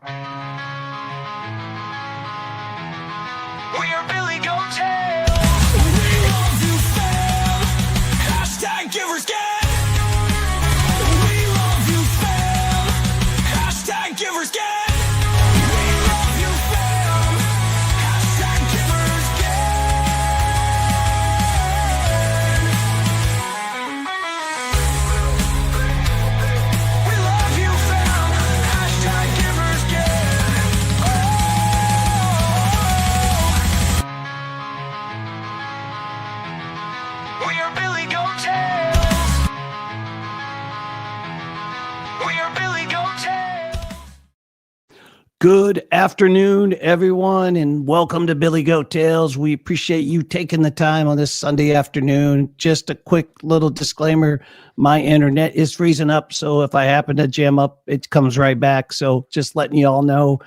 We are Billy Goat Tails. We love you, fam. Hashtag givers get. We love you, fam. Hashtag givers get. We love you, fam. Hashtag givers get. We love you, fam. Hashtag givers get. We are Billy Goat Tails. We are Billy Goat Tails. Good afternoon, everyone, and welcome to Billy Goat Tales. We appreciate you taking the time on this Sunday afternoon. Just a quick little disclaimer, my internet is freezing up, so if I happen to jam up, it comes right back. So just letting you all know.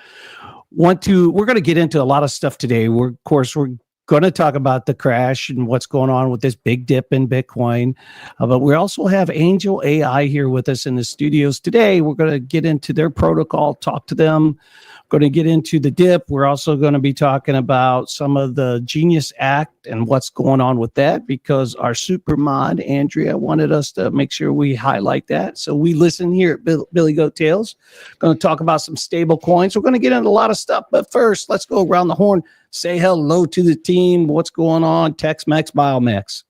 We're going to get into a lot of stuff today. We're going to talk about the crash and what's going on with this big dip in Bitcoin. But we also have Angel AI here with us in the studios today. We're going to get into their protocol, talk to them, going to get into the dip. We're also going to be talking about some of the Genius Act and what's going on with that, because our super mod, Andrea, wanted us to make sure we highlight that. So we listen here at Billy Goat Tales. Going to talk about some stable coins. We're going to get into a lot of stuff. But first, let's go around the horn. Say hello to the team. What's going on? Tex-Mex, Biomex.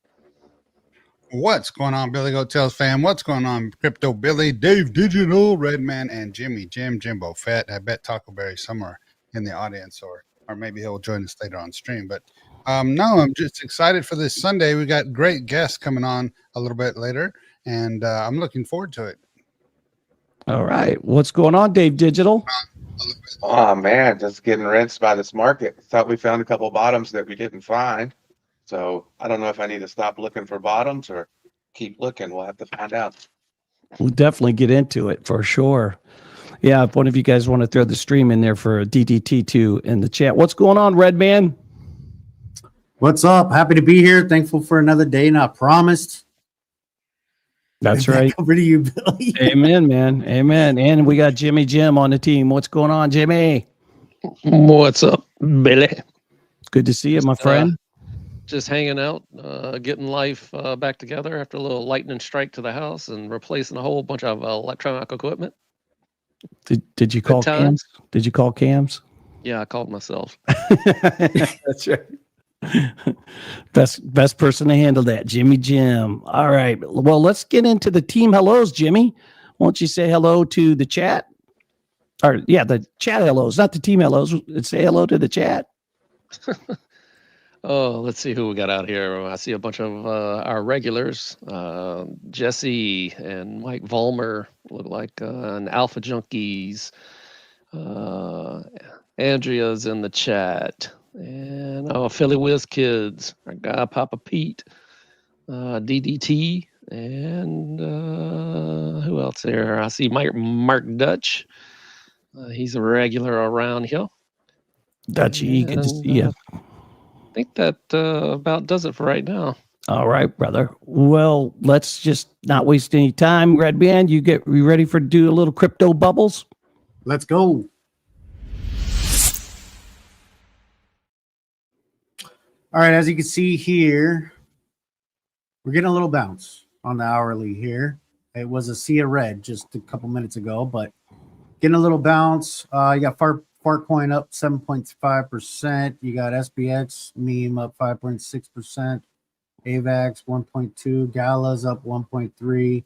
What's going on, Billy Goat Tales fam? What's going on, Crypto Billy, Dave Digital, Redman, and JimmyJim, Jimbo Fett? I bet Taco Berry's somewhere in the audience, or maybe he'll join us later on stream. But no, I'm just excited for this Sunday. We got great guests coming on a little bit later, and I'm looking forward to it. All right. What's going on, Dave Digital? Oh man, just getting rinsed by this market. Thought we found a couple bottoms that we didn't find. So I don't know if I need to stop looking for bottoms or keep looking. We'll have to find out. We'll definitely get into it for sure. Yeah, if one of you guys want to throw the stream in there for DDT2 in the chat. What's going on, Redman? What's up? Happy to be here. Thankful for another day not promised. That's right. Over to you, Billy. Amen, man. Amen. And we got JimmyJim on the team. What's going on, Jimmy? What's up, Billy? Good to see you, my friend. Just hanging out, getting life back together after a little lightning strike to the house and replacing a whole bunch of electronic equipment. Did you call Cams? Did you call Cams? Yeah, I called myself. That's right. Best person to handle that, JimmyJim. All right. Well, let's get into the team hellos, Jimmy. Won't you say hello to the chat? Or yeah, the chat hellos, not the team hellos. Say hello to the chat. Oh, let's see who we got out here. I see a bunch of our regulars. Jesse and Mike Vollmer look like and Alpha Junkies. Andrea's in the chat. And Philly Whiz Kids, our guy Papa Pete, DDT, and who else there? I see Mark Dutch. He's a regular around here. Dutchy, good to see you. I think that about does it for right now. All right, brother. Well, let's just not waste any time. Red Band, you ready for do a little crypto bubbles? Let's go. All right, as you can see here, we're getting a little bounce on the hourly here. It was a sea of red just a couple minutes ago, but getting a little bounce. You got Fartcoin up 7.5%. You got SBX meme up 5.6%. AVAX 1.2. Gala's up 1.3.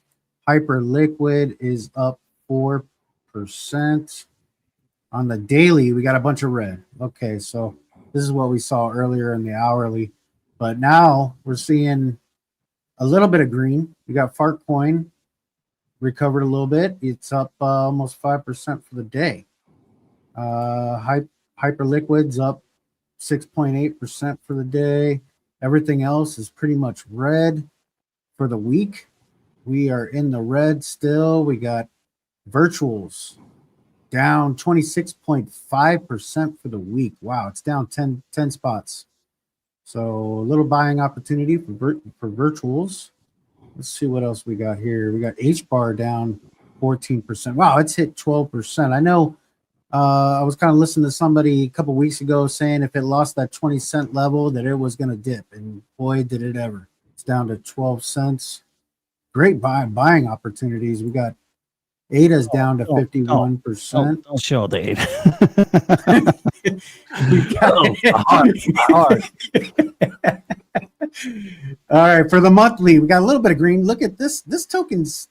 Hyperliquid is up 4%. On the daily, we got a bunch of red. Okay, so this is what we saw earlier in the hourly, but now we're seeing a little bit of green. We got Fartcoin recovered a little bit. It's up almost 5% for the day. Hyperliquid's up 6.8% for the day. Everything else is pretty much red for the week. We are in the red still. We got virtuals down 26.5% for the week. Wow, it's down 10 spots. So a little buying opportunity for virtuals. Let's see what else we got here. We got H-bar down 14%. Wow, it's hit 12%. I know I was kind of listening to somebody a couple weeks ago saying if it lost that 20 cent level, that it was going to dip. And boy, did it ever. It's down to 12 cents. Great buying opportunities. We got ADA's down to 51%. Don't show the eight. We got hard. All right, for the monthly, we got a little bit of green. Look at this. This token's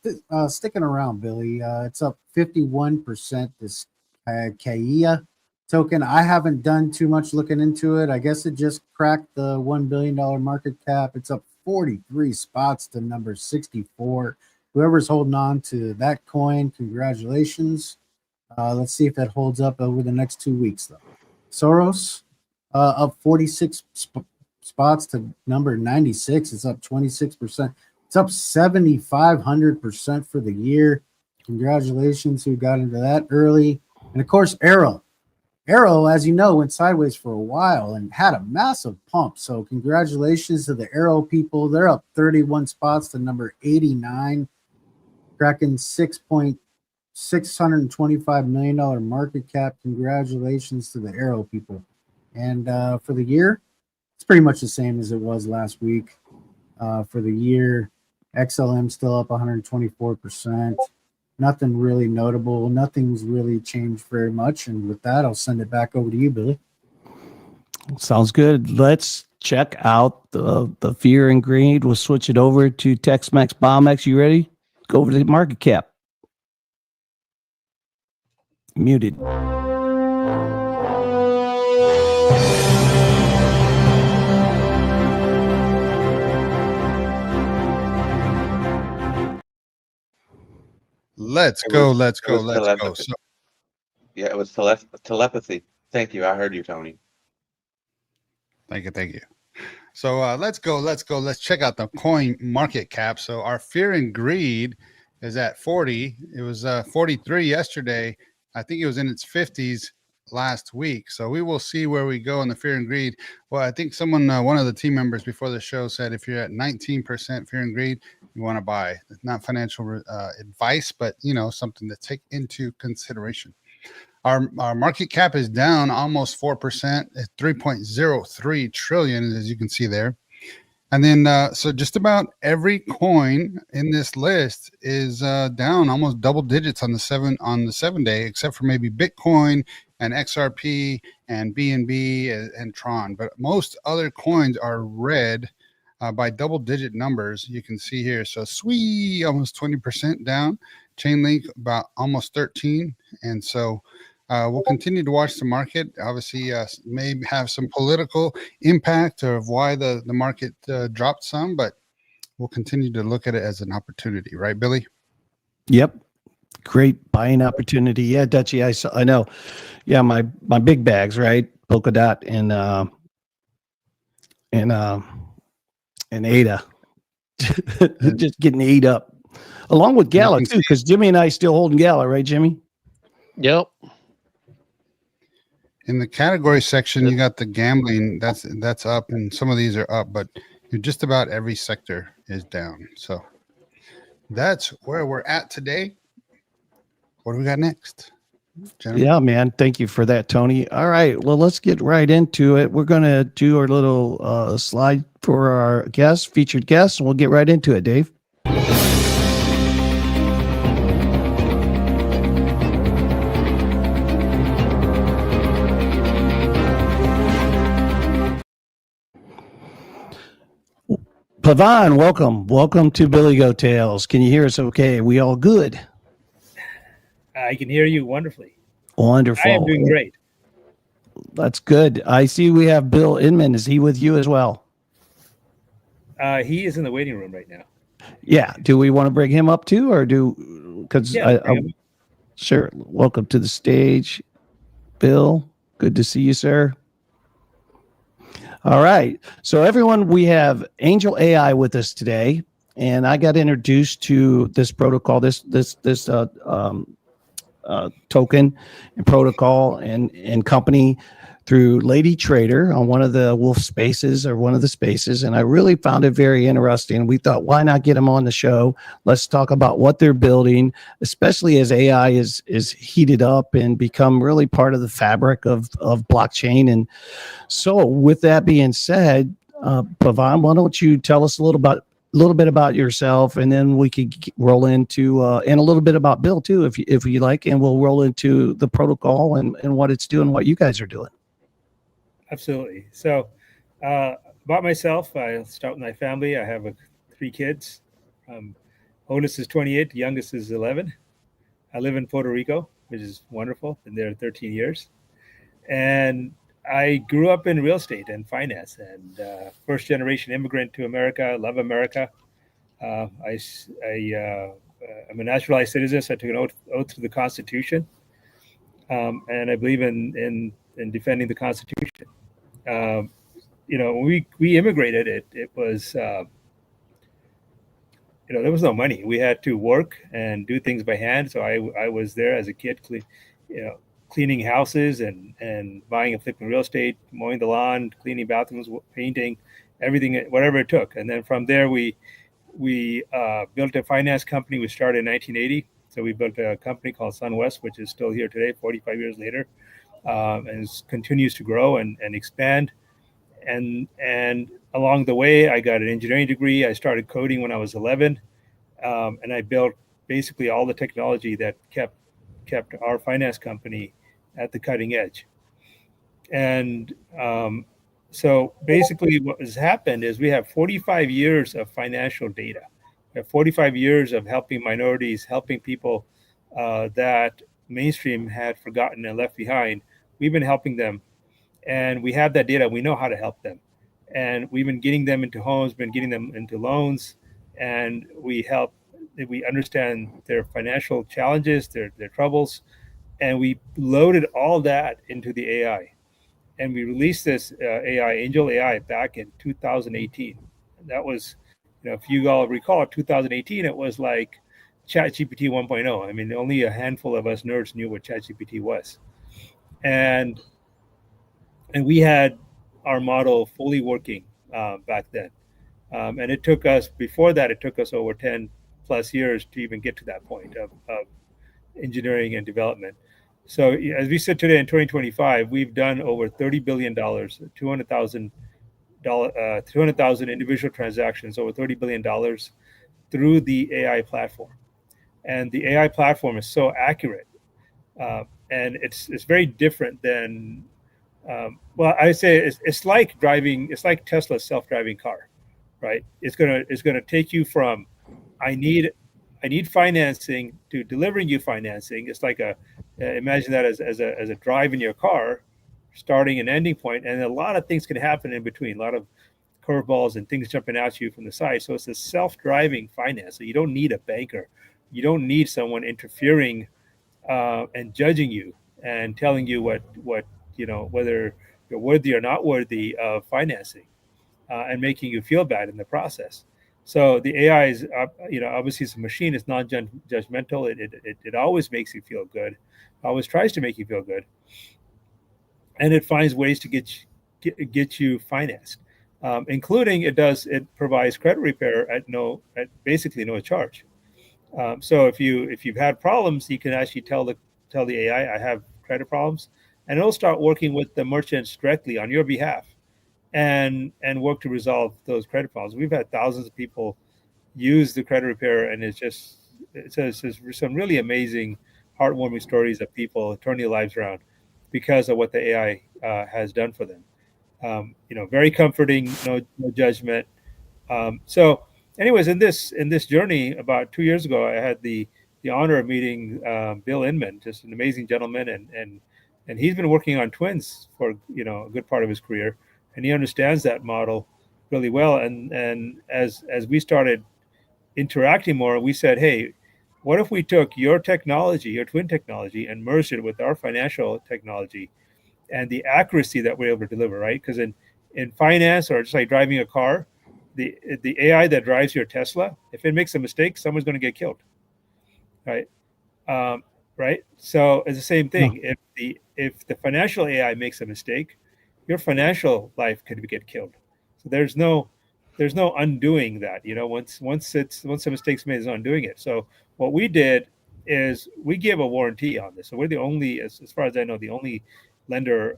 sticking around, Billy. It's up 51%. This Kaia token. I haven't done too much looking into it. I guess it just cracked the $1 billion market cap. It's up 43 spots to number 64. Whoever's holding on to that coin, congratulations. Let's see if that holds up over the next 2 weeks, though. Soros up 46 spots to number 96. It's up 26%. It's up 7,500% for the year. Congratulations who got into that early. And of course, Arrow, as you know, went sideways for a while and had a massive pump. So congratulations to the Arrow people. They're up 31 spots to number 89, cracking $625 million market cap. Congratulations to the Arrow people. And for the year, it's pretty much the same as it was last week. For the year, XLM still up 124%. Nothing really notable. Nothing's really changed very much. And with that, I'll send it back over to you, Billy. Sounds good. Let's check out the fear and greed. We'll switch it over to Tex-Mex, Biomex. You ready? Go over to the market cap. Muted. Let's go. So, Yeah, it was telepathy. Thank you. I heard you, Tony. thank you. So let's go. Let's check out the coin market cap. So our fear and greed is at 40. It was 43 yesterday. I think it was in its 50s last week. So we will see where we go in the fear and greed. Well, I think one of the team members before the show said if you're at 19% fear and greed, you want to buy. It's not financial advice, but something to take into consideration. Our market cap is down almost 4% at 3.03 trillion, as you can see there. And then, so just about every coin in this list is down almost double digits on the 7 day, except for maybe Bitcoin and XRP and BNB and Tron. But most other coins are red by double digit numbers. You can see here. So SWI almost 20% down, Chainlink about almost 13. And so we'll continue to watch the market. Obviously, may have some political impact of why the market dropped some, but we'll continue to look at it as an opportunity, right, Billy? Yep. Great buying opportunity. Yeah, Dutchie, I know. Yeah, my big bags, right? Polkadot and ADA. Just getting ate up. Along with Gala too, because Jimmy and I still holding Gala, right, Jimmy? Yep. In the category section, you got the gambling. That's up, and some of these are up, but just about every sector is down. So that's where we're at today. What do we got next, gentlemen? Yeah, man. Thank you for that, Tony. All right. Well, let's get right into it. We're going to do our little slide for our featured guests, and we'll get right into it, Dave. Pavan, welcome to Billy Goat Tales. Can you hear us okay? We all good? I can hear you wonderfully. Wonderful. I am doing great. That's good. I see we have Bill Inman. Is he with you as well? He is in the waiting room right now. Yeah. Do we want to bring him up too, or because sure. Welcome to the stage, Bill. Good to see you, sir. All right. So everyone, we have Angel AI with us today, and I got introduced to this protocol, this token and protocol and company through Lady Trader on one of the Wolf spaces or one of the spaces. And I really found it very interesting. We thought, why not get them on the show? Let's talk about what they're building, especially as AI is heated up and become really part of the fabric of blockchain. And so with that being said, Pavan, why don't you tell us a little bit about yourself, and then we could roll into and a little bit about Bill too, if you like, and we'll roll into the protocol and what it's doing, what you guys are doing. Absolutely. So, about myself, I'll start with my family. I have 3 kids. Oldest is 28, the youngest is 11. I live in Puerto Rico, which is wonderful. Been there 13 years. And I grew up in real estate and finance, and first generation immigrant to America. Love America. I'm a naturalized citizen, so I took an oath to the Constitution, and I believe in defending the Constitution. When we immigrated, it was there was no money. We had to work and do things by hand. So I was there as a kid, cleaning houses and buying and flipping real estate, mowing the lawn, cleaning bathrooms, painting, everything, whatever it took. And then from there, we built a finance company. We started in 1980. So we built a company called SunWest, which is still here today, 45 years later, and continues to grow and expand. And along the way, I got an engineering degree. I started coding when I was 11, and I built basically all the technology that kept our finance company at the cutting edge. And so basically what has happened is we have 45 years of financial data. We have 45 years of helping minorities, helping people that mainstream had forgotten and left behind. We've been helping them, and we have that data. We know how to help them. And we've been getting them into homes, been getting them into loans, and we understand their financial challenges, their troubles, and we loaded all that into the AI. And we released this AI, Angel AI, back in 2018. And that was, if you all recall, 2018, it was like ChatGPT 1.0. I mean, only a handful of us nerds knew what ChatGPT was. And we had our model fully working back then. And it took us over 10 plus years to even get to that point of engineering and development. So as we sit today in 2025, we've done over $30 billion, 200,000 individual transactions, over $30 billion through the AI platform. And the AI platform is so accurate. And it's very different than, I say it's like Tesla's self-driving car, right? It's gonna take you from I need financing to delivering you financing. It's like imagine that as a drive in your car, starting and ending point, and a lot of things can happen in between. A lot of curveballs and things jumping at you from the side. So it's a self-driving finance. So you don't need a banker. You don't need someone interfering and judging you and telling you what whether you're worthy or not worthy of financing, and making you feel bad in the process. So the AI is, obviously it's a machine. It's non-judgmental. It always makes you feel good. Always tries to make you feel good, and it finds ways to get you financed, including it provides credit repair at basically no charge. So if you've had problems, you can actually tell the AI, I have credit problems, and it'll start working with the merchants directly on your behalf, and work to resolve those credit problems. We've had thousands of people use the credit repair, and it's some really amazing, heartwarming stories of people turning their lives around because of what the AI has done for them. Very comforting, no judgment. So anyways, in this journey, about 2 years ago, I had the honor of meeting Bill Inman, just an amazing gentleman, and he's been working on twins for a good part of his career, and he understands that model really well. And as we started interacting more, we said, hey, what if we took your technology, your twin technology, and merged it with our financial technology and the accuracy that we're able to deliver, right? Because in finance, or just like driving a car, the AI that drives your Tesla, if it makes a mistake, someone's going to get killed, right? right? So it's the same thing. If the financial AI makes a mistake, your financial life could get killed. So there's no undoing that. Once the mistake's made, there's no undoing it. So what we did is we give a warranty on this. So we're the only, as far as I know, the only lender,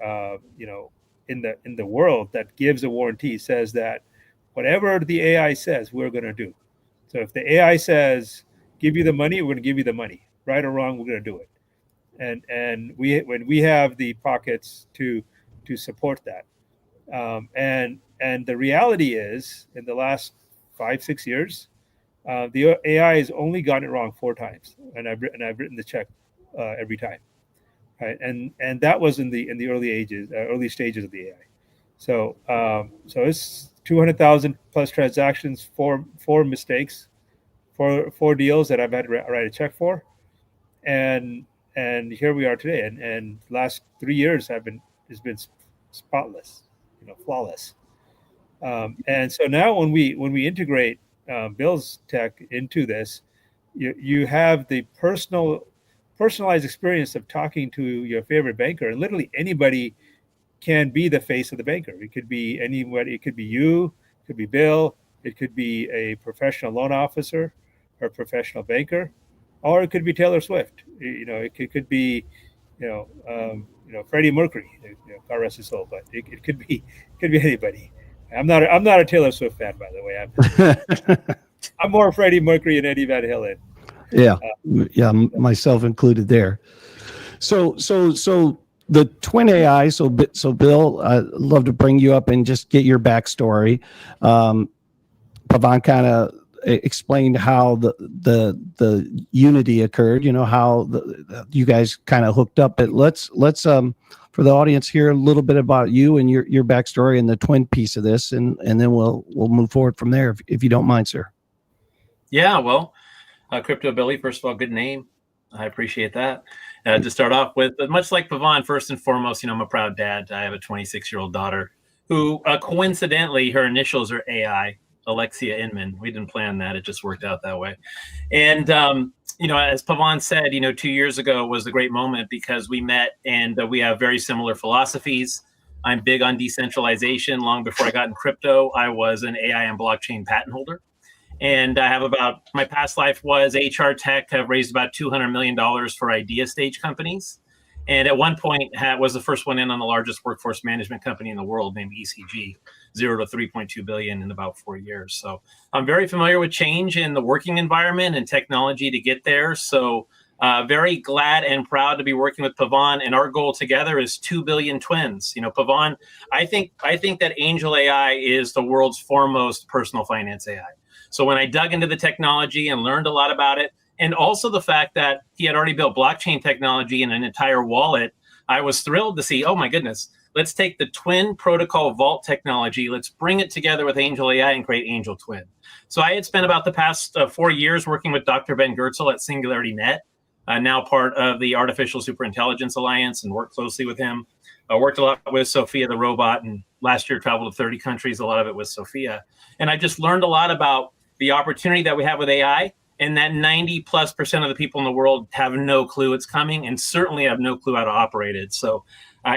in the world that gives a warranty, says that whatever the AI says, we're going to do. So if the AI says give you the money, we're going to give you the money. Right or wrong, we're going to do it. And when we have the pockets to support that. And the reality is, in the last 5-6 years, the AI has only gotten it wrong 4 times, and I've written the check every time, right? And that was in the early stages of the AI. So it's 200,000 plus transactions, four mistakes, four deals that I've had to write a check for, and here we are today. And last 3 years has been spotless, flawless. And so now when we integrate Bill's tech into this, you have the personalized experience of talking to your favorite banker, and literally anybody can be the face of the banker. It could be anybody. It could be you. It could be Bill. It could be a professional loan officer or a professional banker, or it could be Taylor Swift. It could be, Freddie Mercury. God rest his soul, but it could be anybody. I'm not a Taylor Swift fan, by the way. I'm more Freddie Mercury and Eddie Van Halen. Yeah, myself included there. So the twin AI. So Bill, I'd love to bring you up and just get your backstory. Pavan kind of explained how the unity occurred. How you guys kind of hooked up. But let's for the audience hear a little bit about you and your backstory and the twin piece of this, and then we'll move forward from there if you don't mind, sir. Yeah, well, Crypto Billy, first of all, good name. I appreciate that. To start off with, much like Pavan, first and foremost, I'm a proud dad. I have a 26-year-old daughter who, coincidentally, her initials are AI, Alexia Inman. We didn't plan that. It just worked out that way. And, as Pavan said, 2 years ago was a great moment because we met and we have very similar philosophies. I'm big on decentralization. Long before I got in crypto, I was an AI and blockchain patent holder. And I have my past life was HR tech, have raised about $200 million for idea stage companies. And at one point was the first one in on the largest workforce management company in the world named ECG, 0 to 3.2 billion in about 4 years. So I'm very familiar with change in the working environment and technology to get there. So very glad and proud to be working with Pavan. And our goal together is 2 billion twins. Pavan, I think that Angel AI is the world's foremost personal finance AI. So when I dug into the technology and learned a lot about it, and also the fact that he had already built blockchain technology and an entire wallet, I was thrilled to see, oh my goodness, let's take the Twin Protocol Vault technology, let's bring it together with Angel AI and create Angel Twin. So I had spent about the past 4 years working with Dr. Ben Goertzel at SingularityNet, now part of the Artificial Superintelligence Alliance, and worked closely with him. I worked a lot with Sophia the robot, and last year traveled to 30 countries, a lot of it with Sophia. And I just learned a lot about the opportunity that we have with AI, and that 90+% of the people in the world have no clue it's coming and certainly have no clue how to operate it. So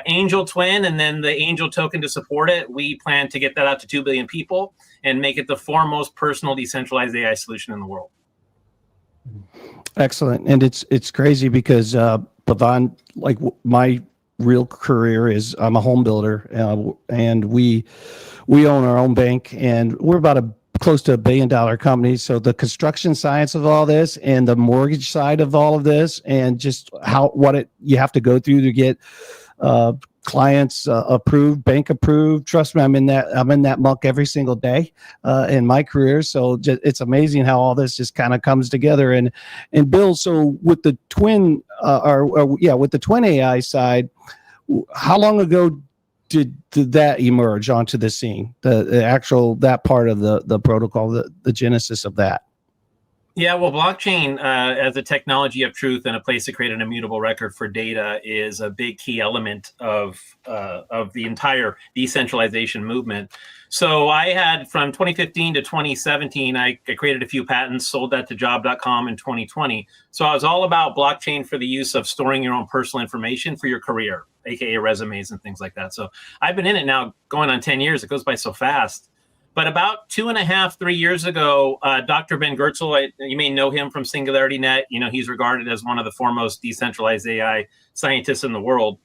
Angel Twin and then the Angel token to support it, we plan to get that out to 2 billion people and make it the foremost personal decentralized AI solution in the world. Excellent. And it's crazy because Pavan, like my real career is I'm a home builder, and we own our own bank, and we're about close to $1 billion company. So the construction science of all this and the mortgage side of all of this, and just you have to go through to get clients approved, bank approved. Trust me, I'm in that muck every single day in my career. So it's amazing how all this just kind of comes together. And Bill, so with the twin with the twin AI side, how long ago did that emerge onto the scene? The actual that part of the protocol, the genesis of that. Yeah, well, blockchain as a technology of truth and a place to create an immutable record for data is a big key element of the entire decentralization movement. So I had from 2015 to 2017, I created a few patents, sold that to job.com in 2020. So I was all about blockchain for the use of storing your own personal information for your career, aka resumes and things like that. So I've been in it now going on 10 years. It goes by so fast. But about 2.5, 3 years ago, Dr. Ben Goertzel, you may know him from SingularityNet. You know, he's regarded as one of the foremost decentralized AI scientists in the world.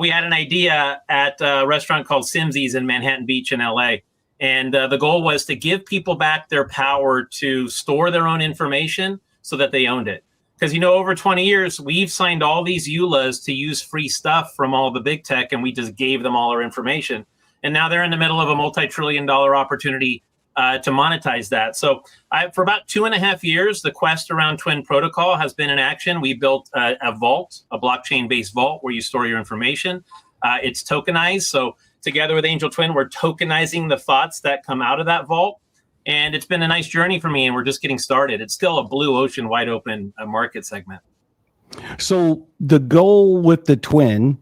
We had an idea at a restaurant called Simsi's in Manhattan Beach in LA. And the goal was to give people back their power to store their own information so that they owned it. Because, you know, over 20 years, we've signed all these EULAs to use free stuff from all the big tech, and we just gave them all our information. And now they're in the middle of a multi-trillion-dollar opportunity to monetize that. So for about 2.5 years, the quest around Twin Protocol has been in action. We built a vault, a blockchain-based vault where you store your information. It's tokenized. So together with Angel Twin, we're tokenizing the thoughts that come out of that vault. And it's been a nice journey for me, and we're just getting started. It's still a blue ocean, wide open market segment. So the goal with the twin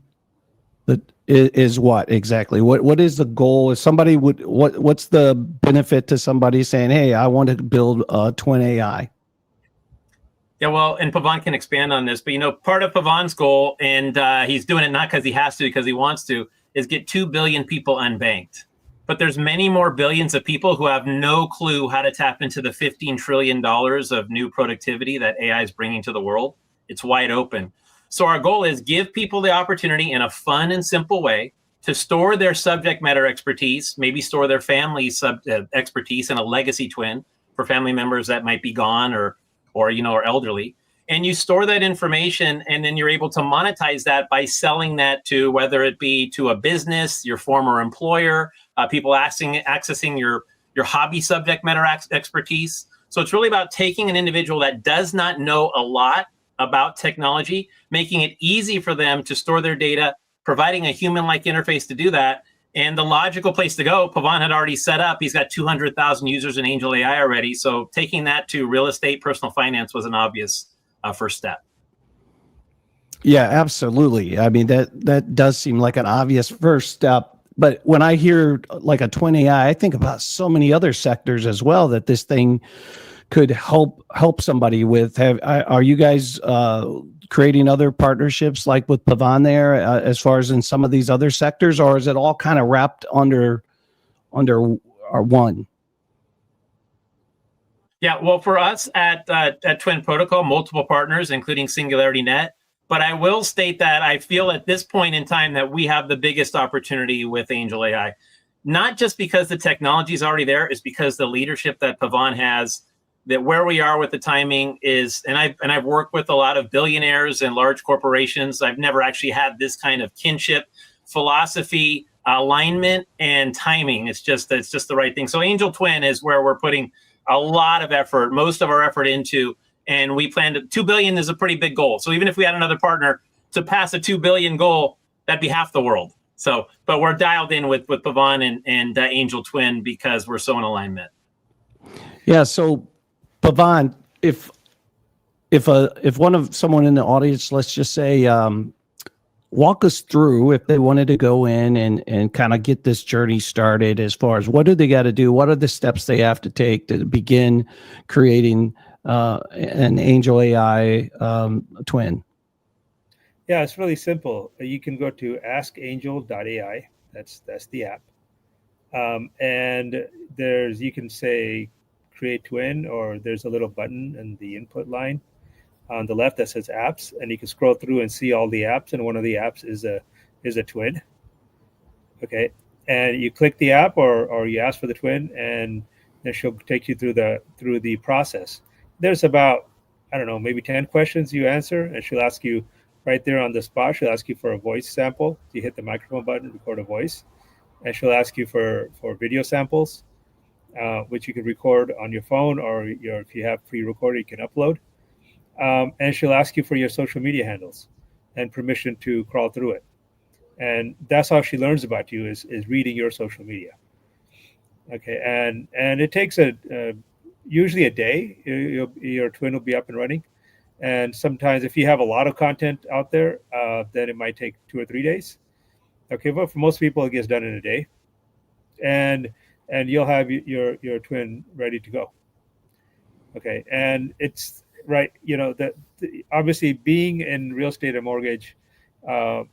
is what exactly? What is the goal? If somebody what's the benefit to somebody saying, "Hey, I want to build a twin AI"? Yeah, well, and Pavan can expand on this, but you know, part of Pavan's goal, and he's doing it not because he has to, because he wants to, is get 2 billion people unbanked. But there's many more billions of people who have no clue how to tap into the $15 trillion of new productivity that AI is bringing to the world. It's wide open. So our goal is give people the opportunity in a fun and simple way to store their subject matter expertise, maybe store their family expertise in a legacy twin for family members that might be gone or elderly. And you store that information, and then you're able to monetize that by selling that to, whether it be to a business, your former employer, people accessing your hobby subject matter expertise. So it's really about taking an individual that does not know a lot about technology, making it easy for them to store their data, providing a human-like interface to do that. And the logical place to go, Pavan had already set up. He's got 200,000 users in Angel AI already. So taking that to real estate, personal finance was an obvious first step. Yeah, absolutely. I mean, that does seem like an obvious first step. But when I hear like a twin AI, I think about so many other sectors as well that this thing could help somebody with. Are you guys creating other partnerships like with Pavan there, as far as in some of these other sectors, or is it all kind of wrapped under one? Yeah, well, for us at Twin Protocol, multiple partners, including SingularityNet. But I will state that I feel at this point in time that we have the biggest opportunity with Angel AI, not just because the technology is already there, it's because the leadership that Pavan has. That where we are with the timing is, and I've worked with a lot of billionaires and large corporations. I've never actually had this kind of kinship, philosophy, alignment, and timing. It's just the right thing. So Angel Twin is where we're putting a lot of effort, most of our effort into, and we plan to 2 billion is a pretty big goal. So even if we had another partner to pass a 2 billion goal, that'd be half the world. So, but we're dialed in with Pavan and Angel Twin because we're so in alignment. Yeah. So Pavan, if someone in the audience, let's just say, walk us through if they wanted to go in and kind of get this journey started, as far as what do they got to do? What are the steps they have to take to begin creating an Angel AI twin? Yeah, it's really simple. You can go to askangel.ai. That's the app. And you can say create twin, or there's a little button in the input line on the left that says apps, and you can scroll through and see all the apps, and one of the apps is a twin. Okay, and you click the app or you ask for the twin, and then she'll take you through the process. There's about, I don't know, maybe 10 questions you answer, and she'll ask you right there on the spot. She'll ask you for a voice sample. You hit the microphone button, record a voice, and she'll ask you for video samples, which you can record on your phone, or if you have pre-recorded, you can upload. And she'll ask you for your social media handles and permission to crawl through it. And that's how she learns about you, is reading your social media. Okay, and it takes usually a day, your twin will be up and running. And sometimes if you have a lot of content out there, then it might take 2 or 3 days. Okay, but for most people, it gets done in a day, and you'll have your twin ready to go. Okay, and it's right, that obviously being in real estate and mortgage, uh,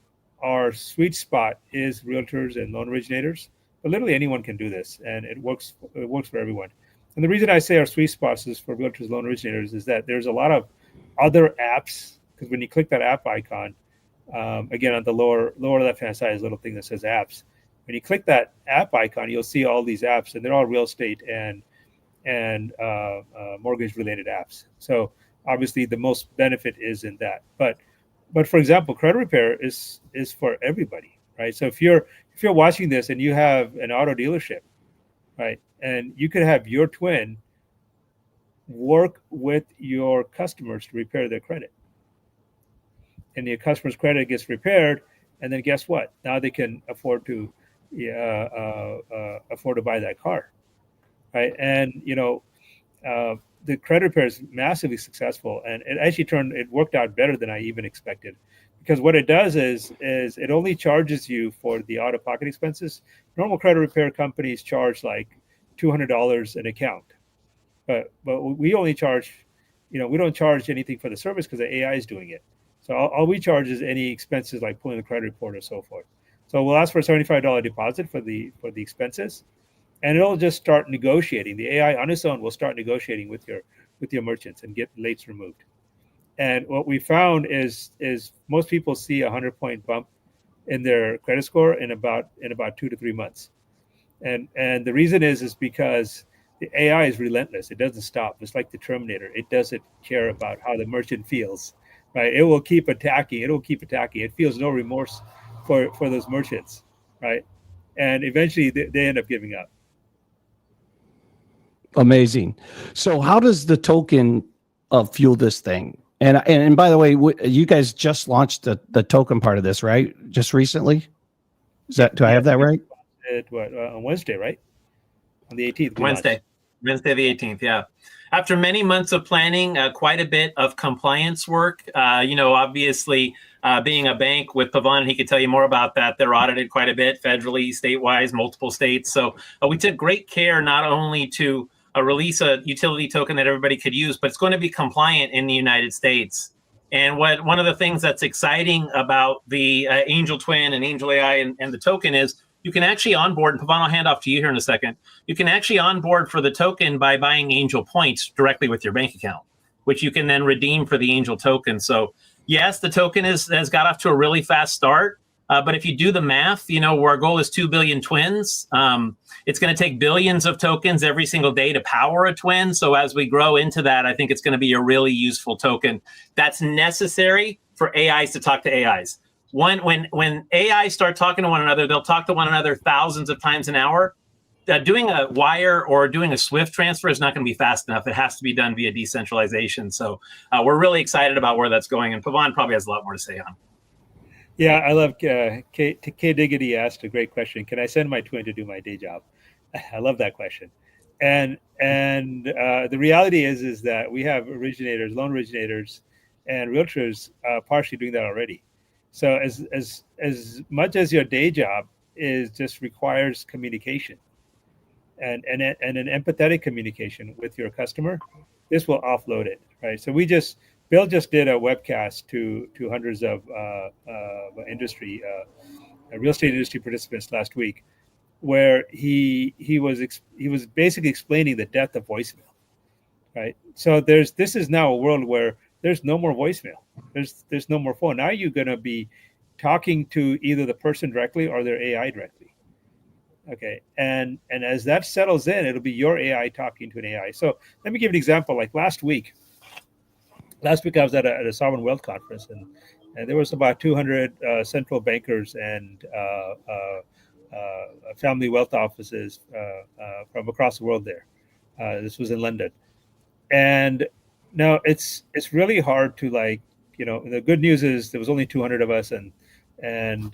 our sweet spot is realtors and loan originators, but literally anyone can do this, and it works. It works for everyone. And the reason I say our sweet spot is for realtors, loan originators, is that there's a lot of other apps, because when you click that app icon, again on the lower left hand side is a little thing that says apps. When you click that app icon, you'll see all these apps, and they're all real estate and mortgage related apps. So obviously the most benefit is in that. But for example, credit repair is for everybody, right? So if you're watching this and you have an auto dealership, right, and you could have your twin work with your customers to repair their credit, and your customer's credit gets repaired, and then guess what? Now they can afford to buy that car, right? And the credit repair is massively successful, and it worked out better than I even expected, because what it does is it only charges you for the out of pocket expenses. Normal credit repair companies charge like $200 an account, but we only charge, we don't charge anything for the service because the AI is doing it. So all we charge is any expenses like pulling the credit report or so forth. So we'll ask for a $75 deposit for the expenses, and it'll just start negotiating. The AI on its own will start negotiating with your merchants and get lates removed. And what we found is most people see a 100-point bump in their credit score in about 2 to 3 months. And the reason is because the AI is relentless. It doesn't stop. It's like the Terminator. It doesn't care about how the merchant feels, right? It will keep attacking. It feels no remorse for those merchants, right? And eventually they end up giving up. Amazing. So how does the token fuel this thing? And by the way, you guys just launched the token part of this, right? Just recently? Do I have that right? On Wednesday, right? On the 18th. Wednesday the 18th. Yeah. After many months of planning, quite a bit of compliance work. Obviously, being a bank with Pavan, he could tell you more about that. They're audited quite a bit, federally, state-wise, multiple states. So we took great care not only to release a utility token that everybody could use, but it's going to be compliant in the United States. And one of the things that's exciting about the Angel Twin and Angel AI and the token is you can actually onboard, and Pavan, I'll hand off to you here in a second. You can actually onboard for the token by buying Angel points directly with your bank account, which you can then redeem for the Angel token. So yes, the token has got off to a really fast start. But if you do the math, where our goal is 2 billion twins, it's going to take billions of tokens every single day to power a twin. So as we grow into that, I think it's going to be a really useful token that's necessary for AIs to talk to AIs. When AI start talking to one another, they'll talk to one another thousands of times an hour. Doing a wire or doing a SWIFT transfer is not going to be fast enough. It has to be done via decentralization. So we're really excited about where that's going. And Pavan probably has a lot more to say on. Yeah, I love K Diggity asked a great question. Can I send my twin to do my day job? I love that question. And the reality is that we have originators, loan originators, and realtors partially doing that already. So as much as your day job just requires communication and an empathetic communication with your customer, this will offload it, right? So Bill just did a webcast to hundreds of industry, real estate industry participants last week, where he was basically explaining the death of voicemail, right? So this is now a world where there's no more voicemail. There's no more phone. Now you're going to be talking to either the person directly or their AI directly. Okay, and as that settles in, it'll be your AI talking to an AI. So let me give an example. Like last week I was at a sovereign wealth conference, and there was about 200 central bankers and family wealth offices from across the world there. This was in London, and now it's really hard to the good news is there was only 200 of us, and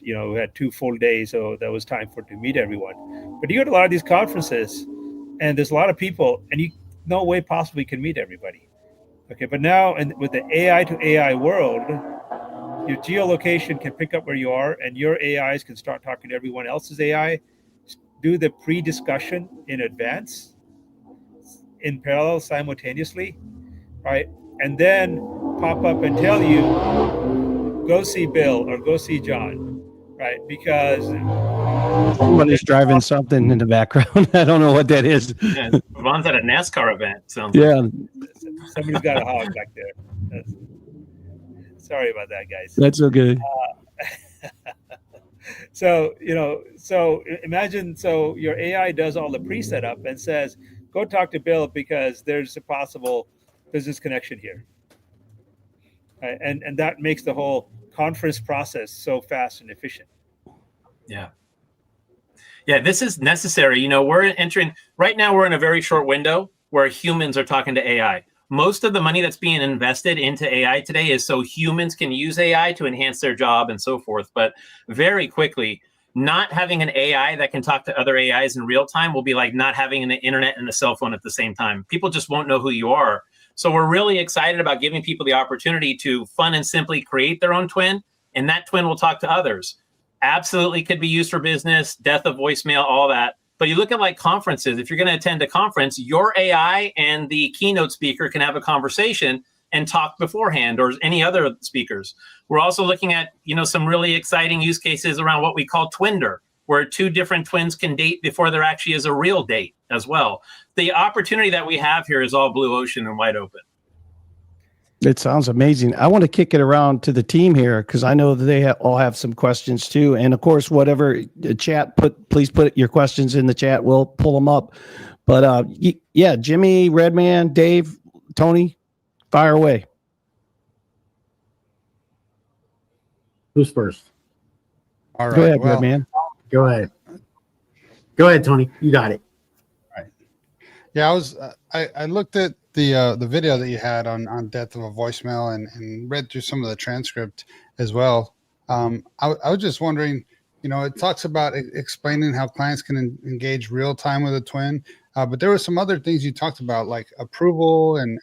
we had 2 full days, so that was time to meet everyone. But you go to a lot of these conferences, and there's a lot of people, and no way possibly can meet everybody. Okay, but now with the AI to AI world, your geolocation can pick up where you are, and your AIs can start talking to everyone else's AI, do the pre-discussion in advance, in parallel, simultaneously, right? And then pop up and tell you, go see Bill or go see John, right? Because Somebody's driving something in the background. I don't know what that is. Yeah, Vaughn's at a NASCAR event. Sounds Yeah, somebody's got a hog back there. Sorry about that, guys. that's okay. So, so imagine, so your AI does all the pre-setup and says, go talk to Bill because there's a possible business connection here. Right? And that makes the whole conference process so fast and efficient. Yeah. Yeah, this is necessary. We're entering right now, we're in a very short window where humans are talking to AI. Most of the money that's being invested into AI today is so humans can use AI to enhance their job and so forth. But very quickly, not having an AI that can talk to other AIs in real time will be like not having an internet and a cell phone at the same time. People just won't know who you are. So we're really excited about giving people the opportunity to fun and simply create their own twin, and that twin will talk to others. Absolutely could be used for business, death of voicemail, all that. But you look at like conferences, if you're going to attend a conference, your AI and the keynote speaker can have a conversation and talk beforehand, or any other speakers. We're also looking at, some really exciting use cases around what we call Twinder, where two different twins can date before there actually is a real date as well. The opportunity that we have here is all blue ocean and wide open. It sounds amazing. I want to kick it around to the team here because I know that they all have some questions too. And of course, whatever chat, please put your questions in the chat. We'll pull them up. But yeah, Jimmy, Redman, Dave, Tony, fire away. Who's first? All right. Go ahead, well, Redman. Go ahead. Go ahead, Tony. You got it. Yeah, I looked at the video that you had on death of a voicemail and read through some of the transcript as well. I was just wondering, it talks about explaining how clients can engage real time with a twin, but there were some other things you talked about, like approval and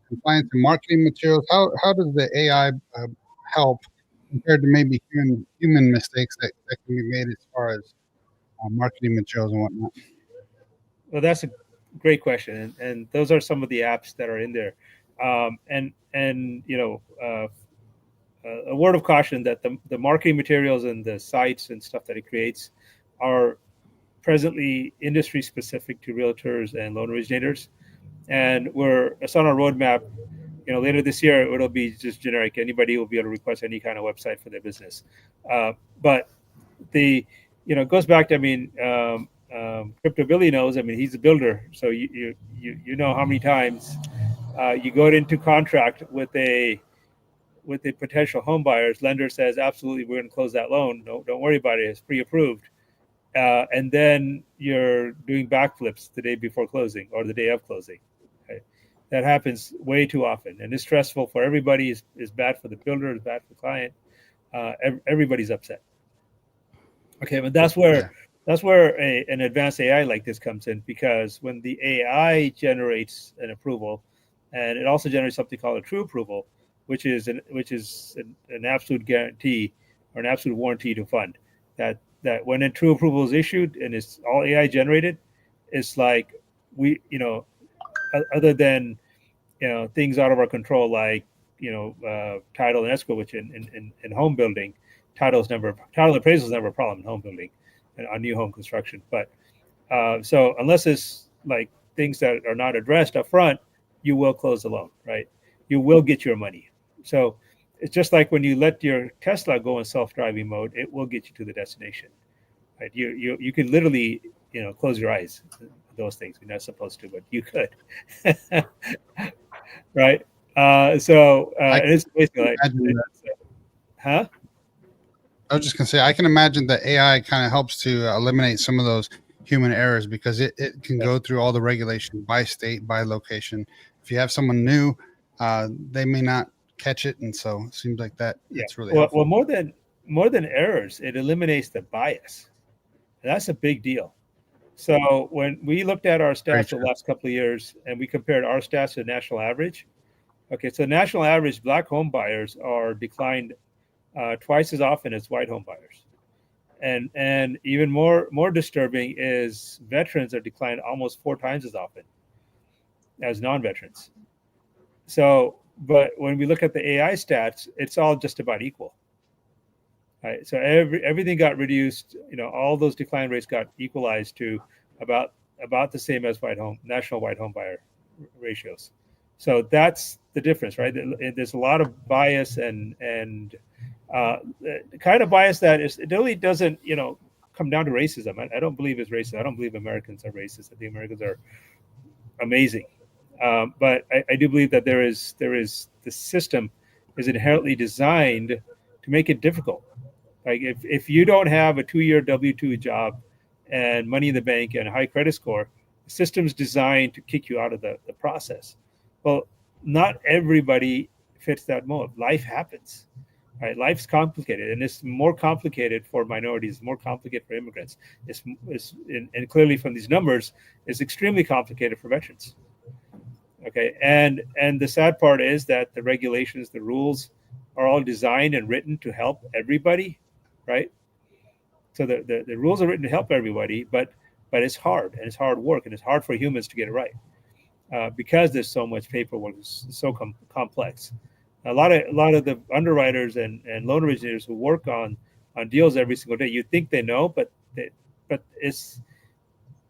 compliance and marketing materials. How does the AI help compared to maybe human mistakes that can be made as far as marketing materials and whatnot? Well, that's a great question, and those are some of the apps that are in there. A word of caution that the marketing materials and the sites and stuff that it creates are presently industry specific to realtors and loan originators, and it's on our roadmap. Later this year it'll be just generic. Anybody will be able to request any kind of website for their business, but it goes back to Crypto Billy knows. He's a builder, so you know how many times you go into contract with a potential home buyer's lender says absolutely we're going to close that loan. No, don't worry about it. It's pre-approved, and then you're doing backflips the day before closing or the day of closing. Okay? That happens way too often, and it's stressful for everybody. It's bad for the builder. It's bad for the client. Everybody's upset. Okay, but that's where an advanced AI like this comes in, because when the AI generates an approval, and it also generates something called a true approval, which is an absolute guarantee or an absolute warranty to fund. That when a true approval is issued and it's all AI generated, it's like other than things out of our control, like title and escrow, which in home building, title appraisal is never a problem in home building and on new home construction. But so unless it's like things that are not addressed up front, you will close the loan, right? You will get your money. So it's just like when you let your Tesla go in self-driving mode, it will get you to the destination, right? You can literally close your eyes. Those things you're not supposed to, but you could, right? It's basically like, huh? I was just gonna say, I can imagine that AI kind of helps to eliminate some of those human errors, because it can go through all the regulation by state, by location. If you have someone new, they may not catch it, and so it seems like that it's really helpful. Well, more than errors, it eliminates the bias. And that's a big deal. So when we looked at our Very stats the last couple of years and we compared our stats to the national average, okay, so national average Black home buyers are declined twice as often as white home buyers. And even more disturbing is veterans are declined almost 4 times as often as non-veterans. So, but when we look at the AI stats, it's all just about equal. Right? So everything got reduced. All those decline rates got equalized to about the same as national white home buyer ratios. So that's the difference, right? There's a lot of bias and the kind of bias that it really doesn't come down to racism. I don't believe it's racist. I don't believe Americans are racist. I think Americans are amazing. But I do believe that there is the system is inherently designed to make it difficult. Like if you don't have a 2-year W-2 job and money in the bank and a high credit score, the system's designed to kick you out of the process. Well, not everybody fits that mold. Life happens. Right? Life's complicated, and it's more complicated for minorities, more complicated for immigrants. And clearly from these numbers, it's extremely complicated for veterans. Okay, and the sad part is that the regulations, the rules, are all designed and written to help everybody, right? So the rules are written to help everybody, but it's hard, and it's hard work, and it's hard for humans to get it right because there's so much paperwork, it's so complex. A lot of the underwriters and loan originators who work on deals every single day, you think they know, but it's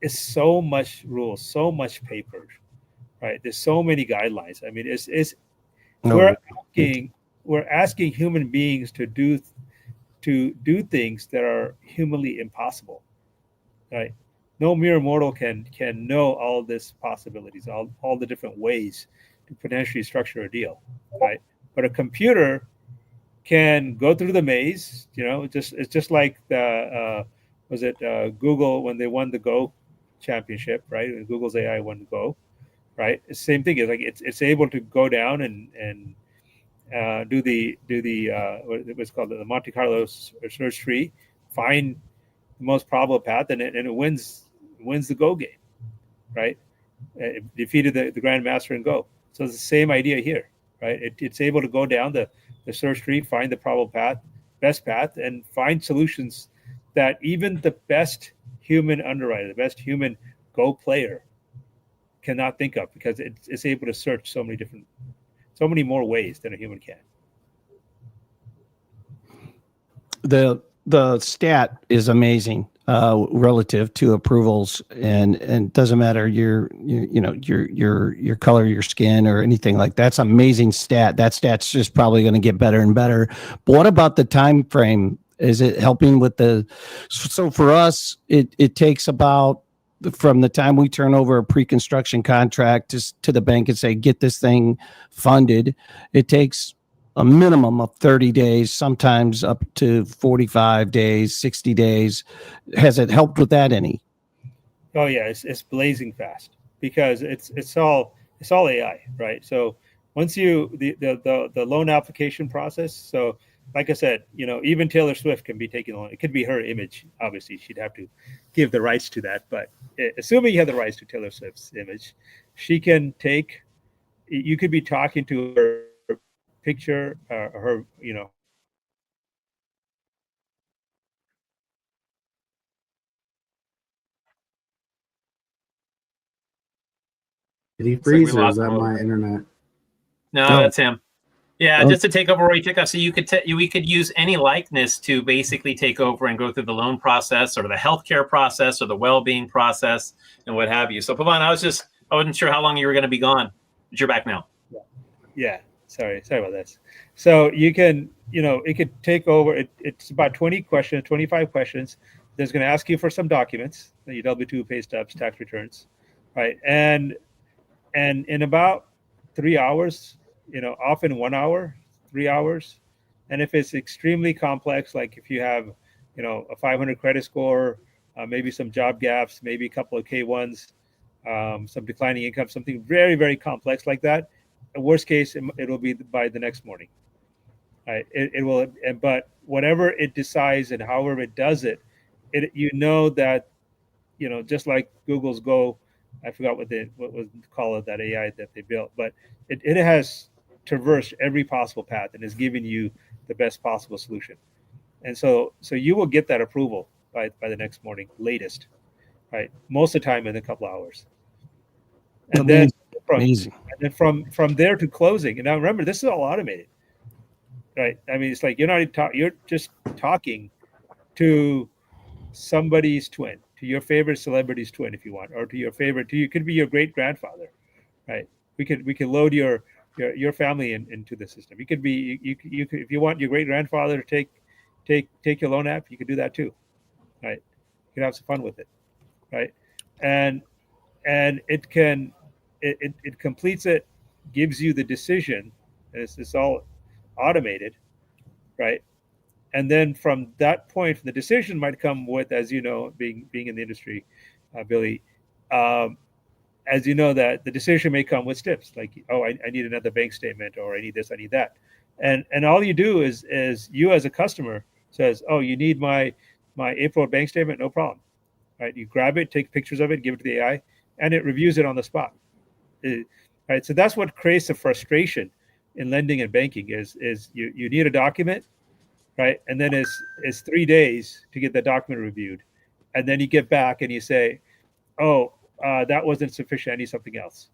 so much rules, so much paper, right? There's so many guidelines. I mean, we're asking human beings to do things that are humanly impossible, right? No mere mortal can know all this possibilities, all the different ways to potentially structure a deal, right? But a computer can go through the maze. It's just like Google when they won the Go championship, right? Google's AI won the Go, right? It's the same thing. It's like it's able to go down and do the what's called the Monte Carlo search tree, find the most probable path, and it wins the Go game, right? It defeated the grandmaster in Go. So it's the same idea here, right? It's able to go down the search tree, find the probable path, best path, and find solutions that even the best human underwriter, the best human Go player cannot think of, because it's able to search so many more ways than a human can. The stat is amazing relative to approvals, and doesn't matter your color, your skin, or anything like that. That's an amazing stat. That stat's just probably going to get better and better. But what about the time frame? Is it helping with so for us, it takes about, from the time we turn over a pre-construction contract to the bank and say, get this thing funded, it takes a minimum of 30 days, sometimes up to 45 days, 60 days. Has it helped with that any? Oh yeah, it's blazing fast because it's all AI, right? So once the loan application process, so like I said, even Taylor Swift can be taking on. It could be her image. Obviously, she'd have to give the rights to that. But assuming you have the rights to Taylor Swift's image, she can take. You could be talking to her picture, her. Did he Looks like we freeze, or is lost that him. my internet? No, Oh. that's him. Yeah, Oh. just to take over where he took off. So we could use any likeness to basically take over and go through the loan process, or the healthcare process, or the well-being process, and what have you. So Pavan, I wasn't sure how long you were going to be gone, but you're back now. Yeah. Sorry about this. So you can, it could take over. It's about 20 questions, 25 questions. There's going to ask you for some documents, your W-2, pay stubs, tax returns, right? And in about 3 hours, often 1 hour, 3 hours. And if it's extremely complex, like if you have, a 500 credit score, maybe some job gaps, maybe a couple of K1s, some declining income, something very, very complex like that, in worst case, it'll be by the next morning. Right? It will, but whatever it decides and however it does it, that just like Google's Go, I forgot what was called that AI that they built, but it has traversed every possible path and is giving you the best possible solution. And so you will get that approval by the next morning, latest, right? Most of the time in a couple hours. And then Amazing. from there to closing. And now remember, this is all automated, right? I mean, it's like you're just talking to somebody's twin, to your favorite celebrity's twin, if you want, or to your favorite. Could be your great grandfather, right? We could load your family into the system. You could be you could, if you want your great grandfather to take your loan app, you could do that too, right? You could have some fun with it, right? And it completes it, gives you the decision, and it's all automated, right? And then from that point, the decision might come with, as you know, being in the industry, Billy, as you know, that the decision may come with steps like, oh, I need another bank statement, or I need this, I need that, and all you do is you as a customer says, oh, you need my April bank statement, no problem, right? You grab it, take pictures of it, give it to the AI, and it reviews it on the spot, right? So that's what creates the frustration in lending and banking is you need a document, right? And then it's 3 days to get the document reviewed, and then you get back and you say, oh, that wasn't sufficient, I need something else,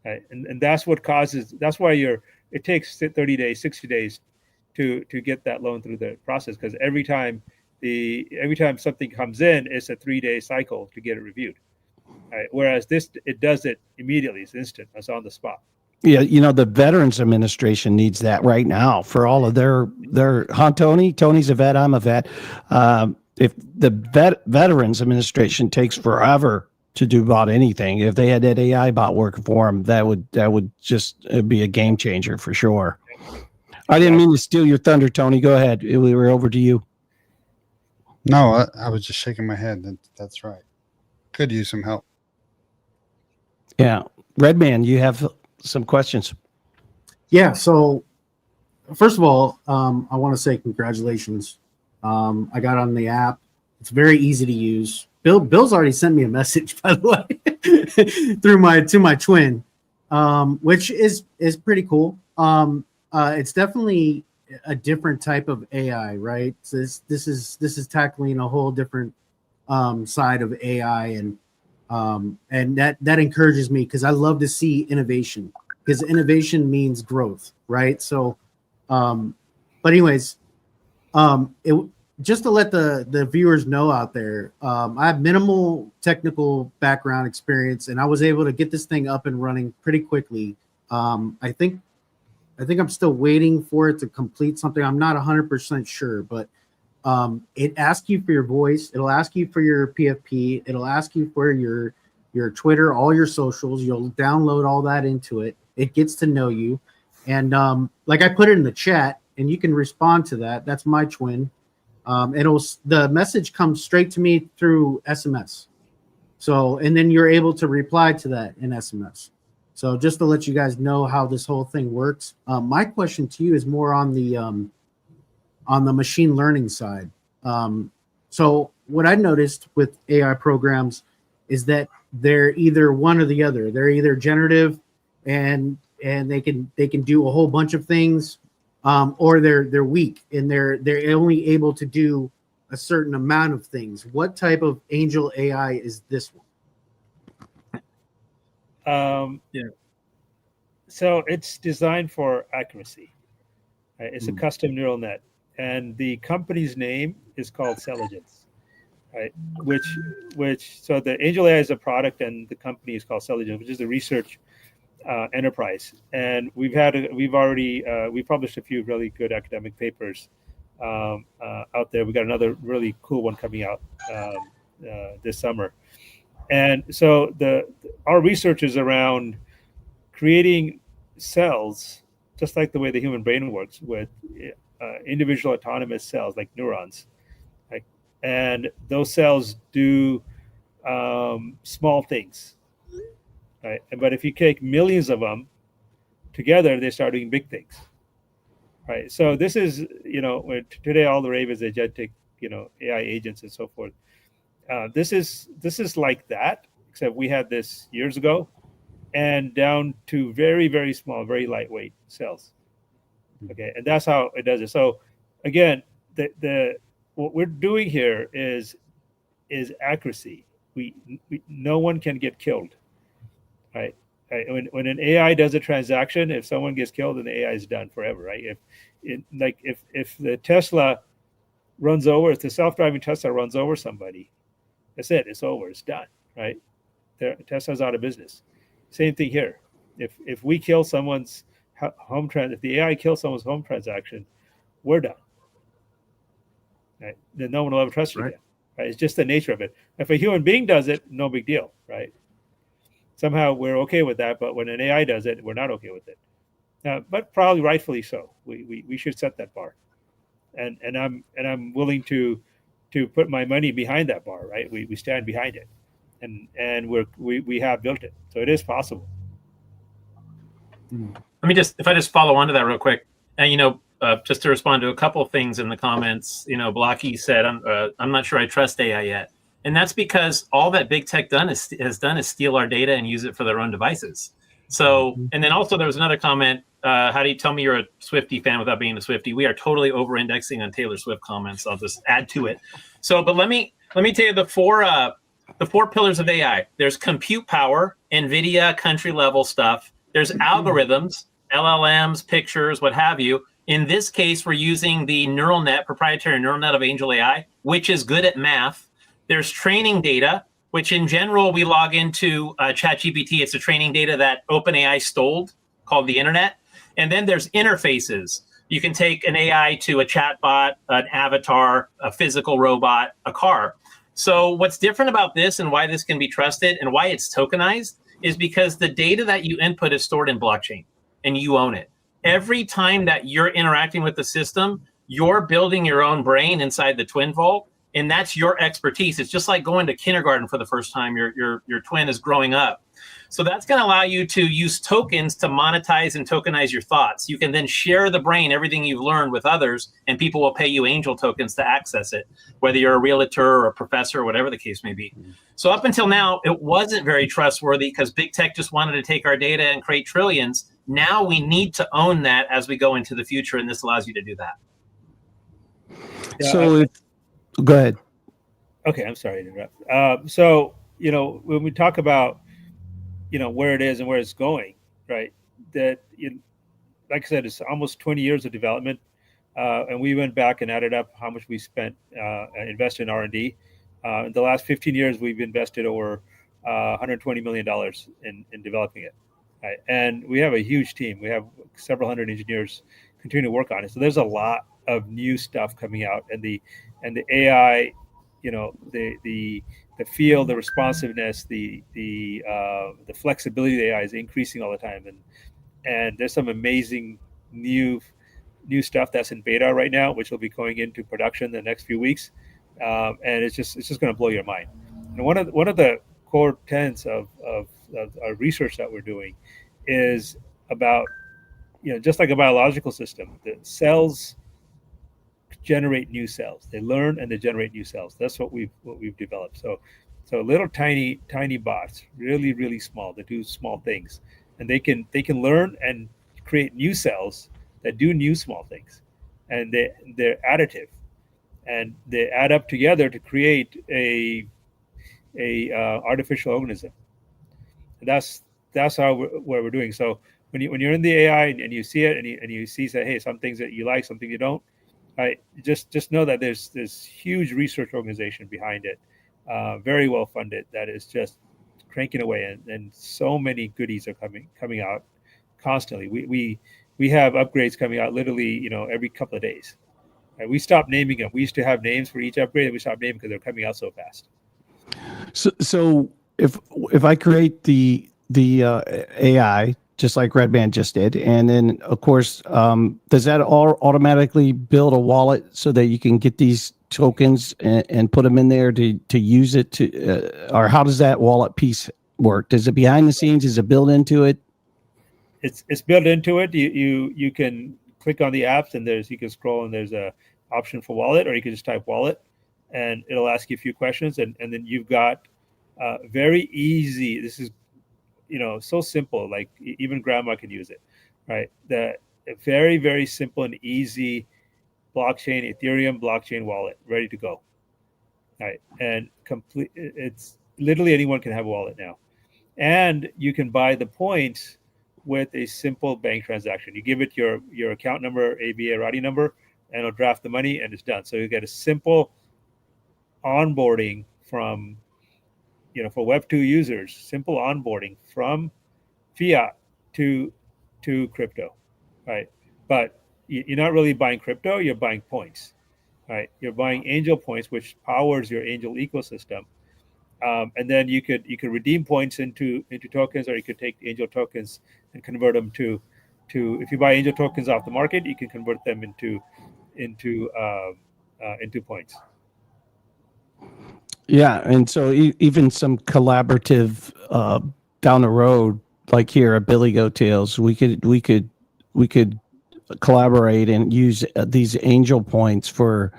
right? And that's what causes. That's why it takes 30 days, 60 days to get that loan through the process, because every time something comes in, it's a 3-day cycle to get it reviewed. Right? Whereas this, it does it immediately. It's instant. It's on the spot. Yeah, the Veterans Administration needs that right now for all of their Tony's a vet, I'm a vet. If the Veterans Administration takes forever to do about anything, if they had that AI bot working for them, that would just be a game changer for sure. I didn't mean to steal your thunder, Tony. Go ahead. We were over to you. No, I was just shaking my head. That's right. Could use some help. Yeah. Redman, you have some questions. Yeah. So first of all, I want to say congratulations. I got on the app. It's very easy to use. Bill's already sent me a message, by the way, to my twin, which is pretty cool. It's definitely a different type of AI, right? So this is tackling a whole different side of AI, and that encourages me, because I love to see innovation, because innovation means growth, right? So, but anyways, just to let the viewers know out there, I have minimal technical background experience, and I was able to get this thing up and running pretty quickly. I think I'm still waiting for it to complete something. I'm not 100% sure, but it asks you for your voice. It'll ask you for your PFP. It'll ask you for your Twitter, all your socials. You'll download all that into it. It gets to know you. And like I put it in the chat, and you can respond to that. That's my twin. The message comes straight to me through SMS. So, and then you're able to reply to that in SMS. So just to let you guys know how this whole thing works. My question to you is more on the machine learning side. So what I noticed with AI programs is that they're either one or the other. They're either generative and they can do a whole bunch of things, or they're weak and they're only able to do a certain amount of things. What type of angel AI is this one? Yeah. So it's designed for accuracy. It's a custom neural net, and the company's name is called Celligence, right? So the Angel AI is a product, and the company is called Celligence, which is a research enterprise. And we published a few really good academic papers out there. We got another really cool one coming out this summer. And so our research is around creating cells, just like the way the human brain works, with individual autonomous cells like neurons. And those cells do small things. Right? But if you take millions of them together, they start doing big things. Right? So this is, today all the rave is agentic, AI agents and so forth. This is like that, except we had this years ago, and down to very, very small, very lightweight cells. Okay, and that's how it does it. So again, the what we're doing here is accuracy. We no one can get killed, right? Right? When an AI does a transaction, if someone gets killed, then the AI is done forever, right? If the Tesla runs over, if the self-driving Tesla runs over somebody, that's it. It's over. It's done, right? Tesla's out of business. Same thing here. If we kill someone's if the AI kills someone's home transaction, we're done. Right? Then no one will ever trust you again. Right? It's just the nature of it. If a human being does it, no big deal, right? Somehow we're okay with that, but when an AI does it, we're not okay with it. But probably rightfully so. We should set that bar, and I'm willing to put my money behind that bar. Right? We stand behind it, and we have built it, so it is possible. Let me if I just follow on to that real quick, and just to respond to a couple of things in the comments, Blocky said, I'm not sure I trust AI yet. And that's because all that big tech has done is steal our data and use it for their own devices. So, and then also there was another comment, how do you tell me you're a Swiftie fan without being a Swiftie? We are totally over-indexing on Taylor Swift comments. I'll just add to it. So, but let me tell you the four pillars of AI. There's compute power, NVIDIA, country level stuff. There's algorithms, LLMs, pictures, what have you. In this case, we're using the proprietary neural net of Angel AI, which is good at math. There's training data, which in general, we log into ChatGPT. It's the training data that OpenAI stole, called the internet. And then there's interfaces. You can take an AI to a chatbot, an avatar, a physical robot, a car. So what's different about this and why this can be trusted and why it's tokenized is because the data that you input is stored in blockchain and you own it. Every time that you're interacting with the system, you're building your own brain inside the Twin Vault, and that's your expertise. It's just like going to kindergarten for the first time. Your twin is growing up. So that's going to allow you to use tokens to monetize and tokenize your thoughts. You can then share the brain, everything you've learned with others, and people will pay you angel tokens to access it, whether you're a realtor or a professor or whatever the case may be. So up until now, it wasn't very trustworthy because big tech just wanted to take our data and create trillions. Now we need to own that as we go into the future, and this allows you to do that. So go ahead. Okay, I'm sorry to interrupt. So, when we talk about, where it is and where it's going, right? That, like I said, it's almost 20 years of development. And we went back and added up how much we spent invested in R&D. In the last 15 years, we've invested over $120 million in developing it. Right? And we have a huge team. We have several hundred engineers continuing to work on it. So there's a lot of new stuff coming out, and the AI, the field, the responsiveness, the flexibility of the AI is increasing all the time, and there's some amazing new stuff that's in beta right now, which will be going into production in the next few weeks, and it's just going to blow your mind. And one of the core tenets of our research that we're doing is about, just like a biological system, the cells generate new cells. They learn and they generate new cells. That's what we've developed. So little tiny bots, really, really small. They do small things, and they can learn and create new cells that do new small things, and they're additive, and they add up together to create a artificial organism. And that's how what we're doing. So when you're in the AI and you see it and you see that, hey, some things that you like, something you don't, right? Just know that there's this huge research organization behind it, very well funded, that is just cranking away, and so many goodies are coming out constantly. We have upgrades coming out literally, every couple of days. Right? We stopped naming them. We used to have names for each upgrade, and we stopped naming because they're coming out so fast. So if I create the AI just like Redman just did, and then of course, does that all automatically build a wallet so that you can get these tokens and put them in there to use it or how does that wallet piece work? Does it behind the scenes? Is it built into it? It's built into it. You can click on the apps and you can scroll and there's a option for wallet, or you can just type wallet, and it'll ask you a few questions, and then you've got very easy. This is so simple. Like even grandma can use it, right? The very very simple and easy blockchain Ethereum blockchain wallet ready to go, right? And complete. It's literally anyone can have a wallet now, and you can buy the points with a simple bank transaction. You give it your account number, ABA routing number, and it'll draft the money, and it's done. So you get a simple onboarding from, for Web2 users, simple onboarding from fiat to crypto, right? But you're not really buying crypto, you're buying points, right? You're buying angel points, which powers your angel ecosystem. And then you could redeem points into tokens, or you could take angel tokens and convert them to if you buy angel tokens off the market, you can convert them into points. Yeah, and so even some collaborative down the road, like here at Billy Goat Tales, we could collaborate and use these angel points for,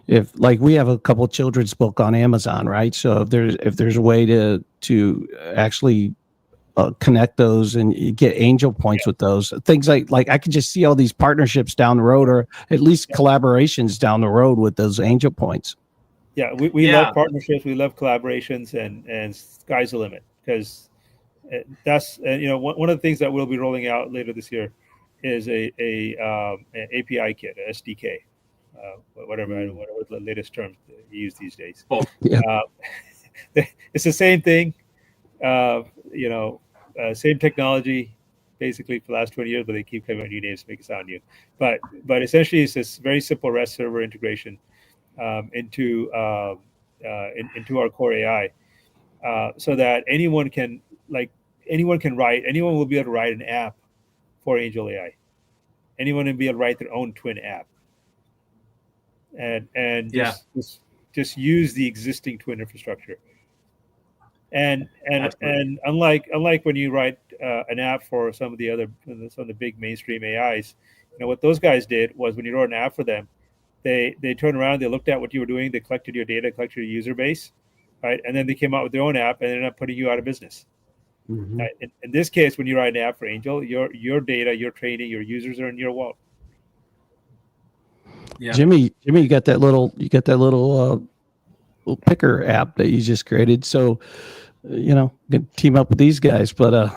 if like we have a couple children's book on Amazon, right? So if there's a way to actually connect those and you get angel points with those things, like I can just see all these partnerships down the road, or at least collaborations down the road with those angel points. Yeah, we love partnerships, we love collaborations, and sky's the limit, because that's one of the things that we'll be rolling out later this year is an API kit, an SDK, whatever the latest term you use these days. Oh, yeah. It's the same thing, same technology, basically for the last 20 years, but they keep coming up with new names to make it sound new. But essentially, it's this very simple REST server integration into our core AI, so that anyone will be able to write an app for Angel AI. Anyone will be able to write their own twin app, and just use the existing twin infrastructure. And unlike when you write an app for some of the big mainstream AIs, what those guys did was, when you wrote an app for them, they turned around, they looked at what you were doing, they collected your data, collected your user base, right? And then they came out with their own app and ended up putting you out of business. Mm-hmm. Right? In this case, when you write an app for Angel, your data, your training, your users are in your wallet. Yeah. Jimmy, you got that little little picker app that you just created. So, can team up with these guys. But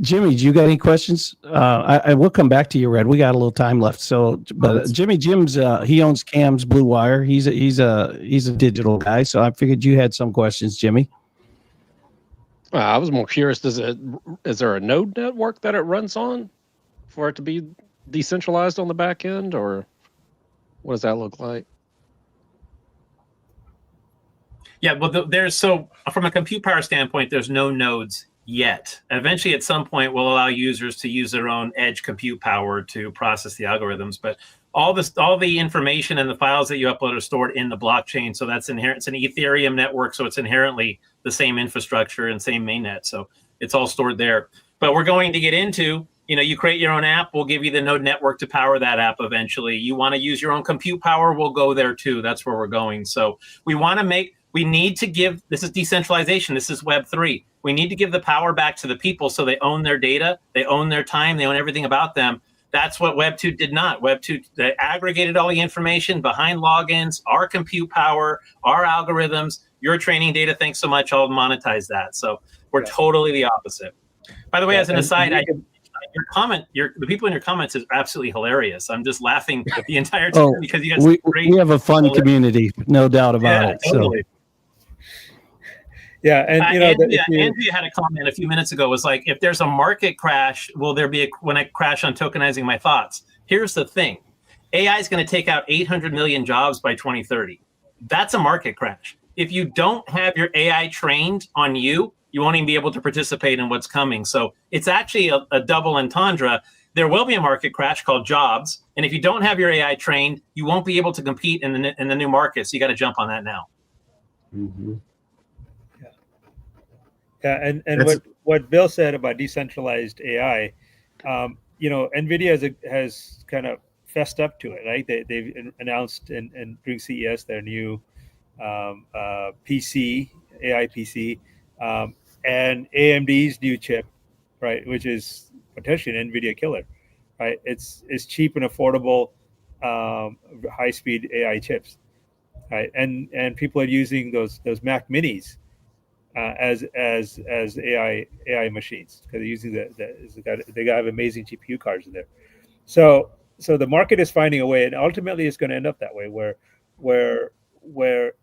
Jimmy, do you got any questions? I will come back to you, Red. We got a little time left. So, but JimmyJim's he owns Cam's Blue Wire. He's a digital guy. So I figured you had some questions, Jimmy. I was more curious. Is there a node network that it runs on for it to be decentralized on the back end, or what does that look like? Yeah, well, so from a compute power standpoint, there's no nodes yet. Eventually, at some point, we'll allow users to use their own edge compute power to process the algorithms. But all the information and the files that you upload are stored in the blockchain. So that's inherent. It's an Ethereum network, so it's inherently the same infrastructure and same mainnet. So it's all stored there. But we're going to get into, you create your own app, we'll give you the node network to power that app eventually. You want to use your own compute power, we'll go there too. That's where we're going. So we need to give, this is decentralization, this is Web3. We need to give the power back to the people so they own their data, they own their time, they own everything about them. That's what Web2 did not. Web2, they aggregated all the information behind logins, our compute power, our algorithms, your training data, thanks so much, I'll monetize that. So we're totally the opposite. By the way, as an aside, the people in your comments is absolutely hilarious. I'm just laughing the entire time because you guys we have a fun community, no doubt about it. Totally. So. Yeah, and Andrea had a comment a few minutes ago. Was like, if there's a market crash, will there be when I crash on tokenizing my thoughts? Here's the thing: AI is going to take out 800 million jobs by 2030. That's a market crash. If you don't have your AI trained on you, you won't even be able to participate in what's coming. So it's actually a double entendre. There will be a market crash called jobs, and if you don't have your AI trained, you won't be able to compete in the new market. So you got to jump on that now. Mm-hmm. Yeah, and what Bill said about decentralized AI, NVIDIA has kind of fessed up to it, right? They've announced and during CES their new PC, AI PC, and AMD's new chip, right, which is potentially an NVIDIA killer, right? It's cheap and affordable, high-speed AI chips, right? And people are using those Mac Minis as AI machines because they're using they have amazing GPU cards in there. So the market is finding a way, and ultimately it's going to end up that way, where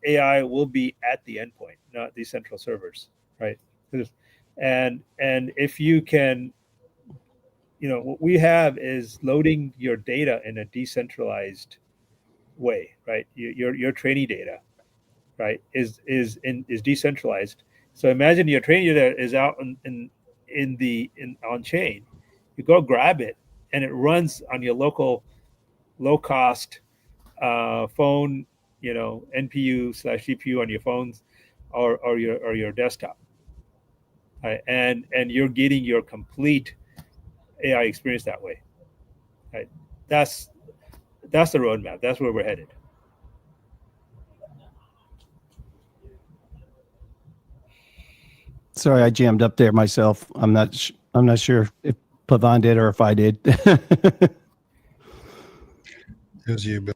AI will be at the endpoint, not these central servers, right? And if you can, what we have is loading your data in a decentralized way, right? Your training data, right, is decentralized. So imagine your training data is out on chain. You go grab it, and it runs on your local low cost phone, NPU/GPU on your phones or your desktop, right? And you're getting your complete AI experience that way, right? That's the roadmap. That's where we're headed. Sorry, I jammed up there myself. I'm not sure if Pavan did or if I did. It was you, Bill.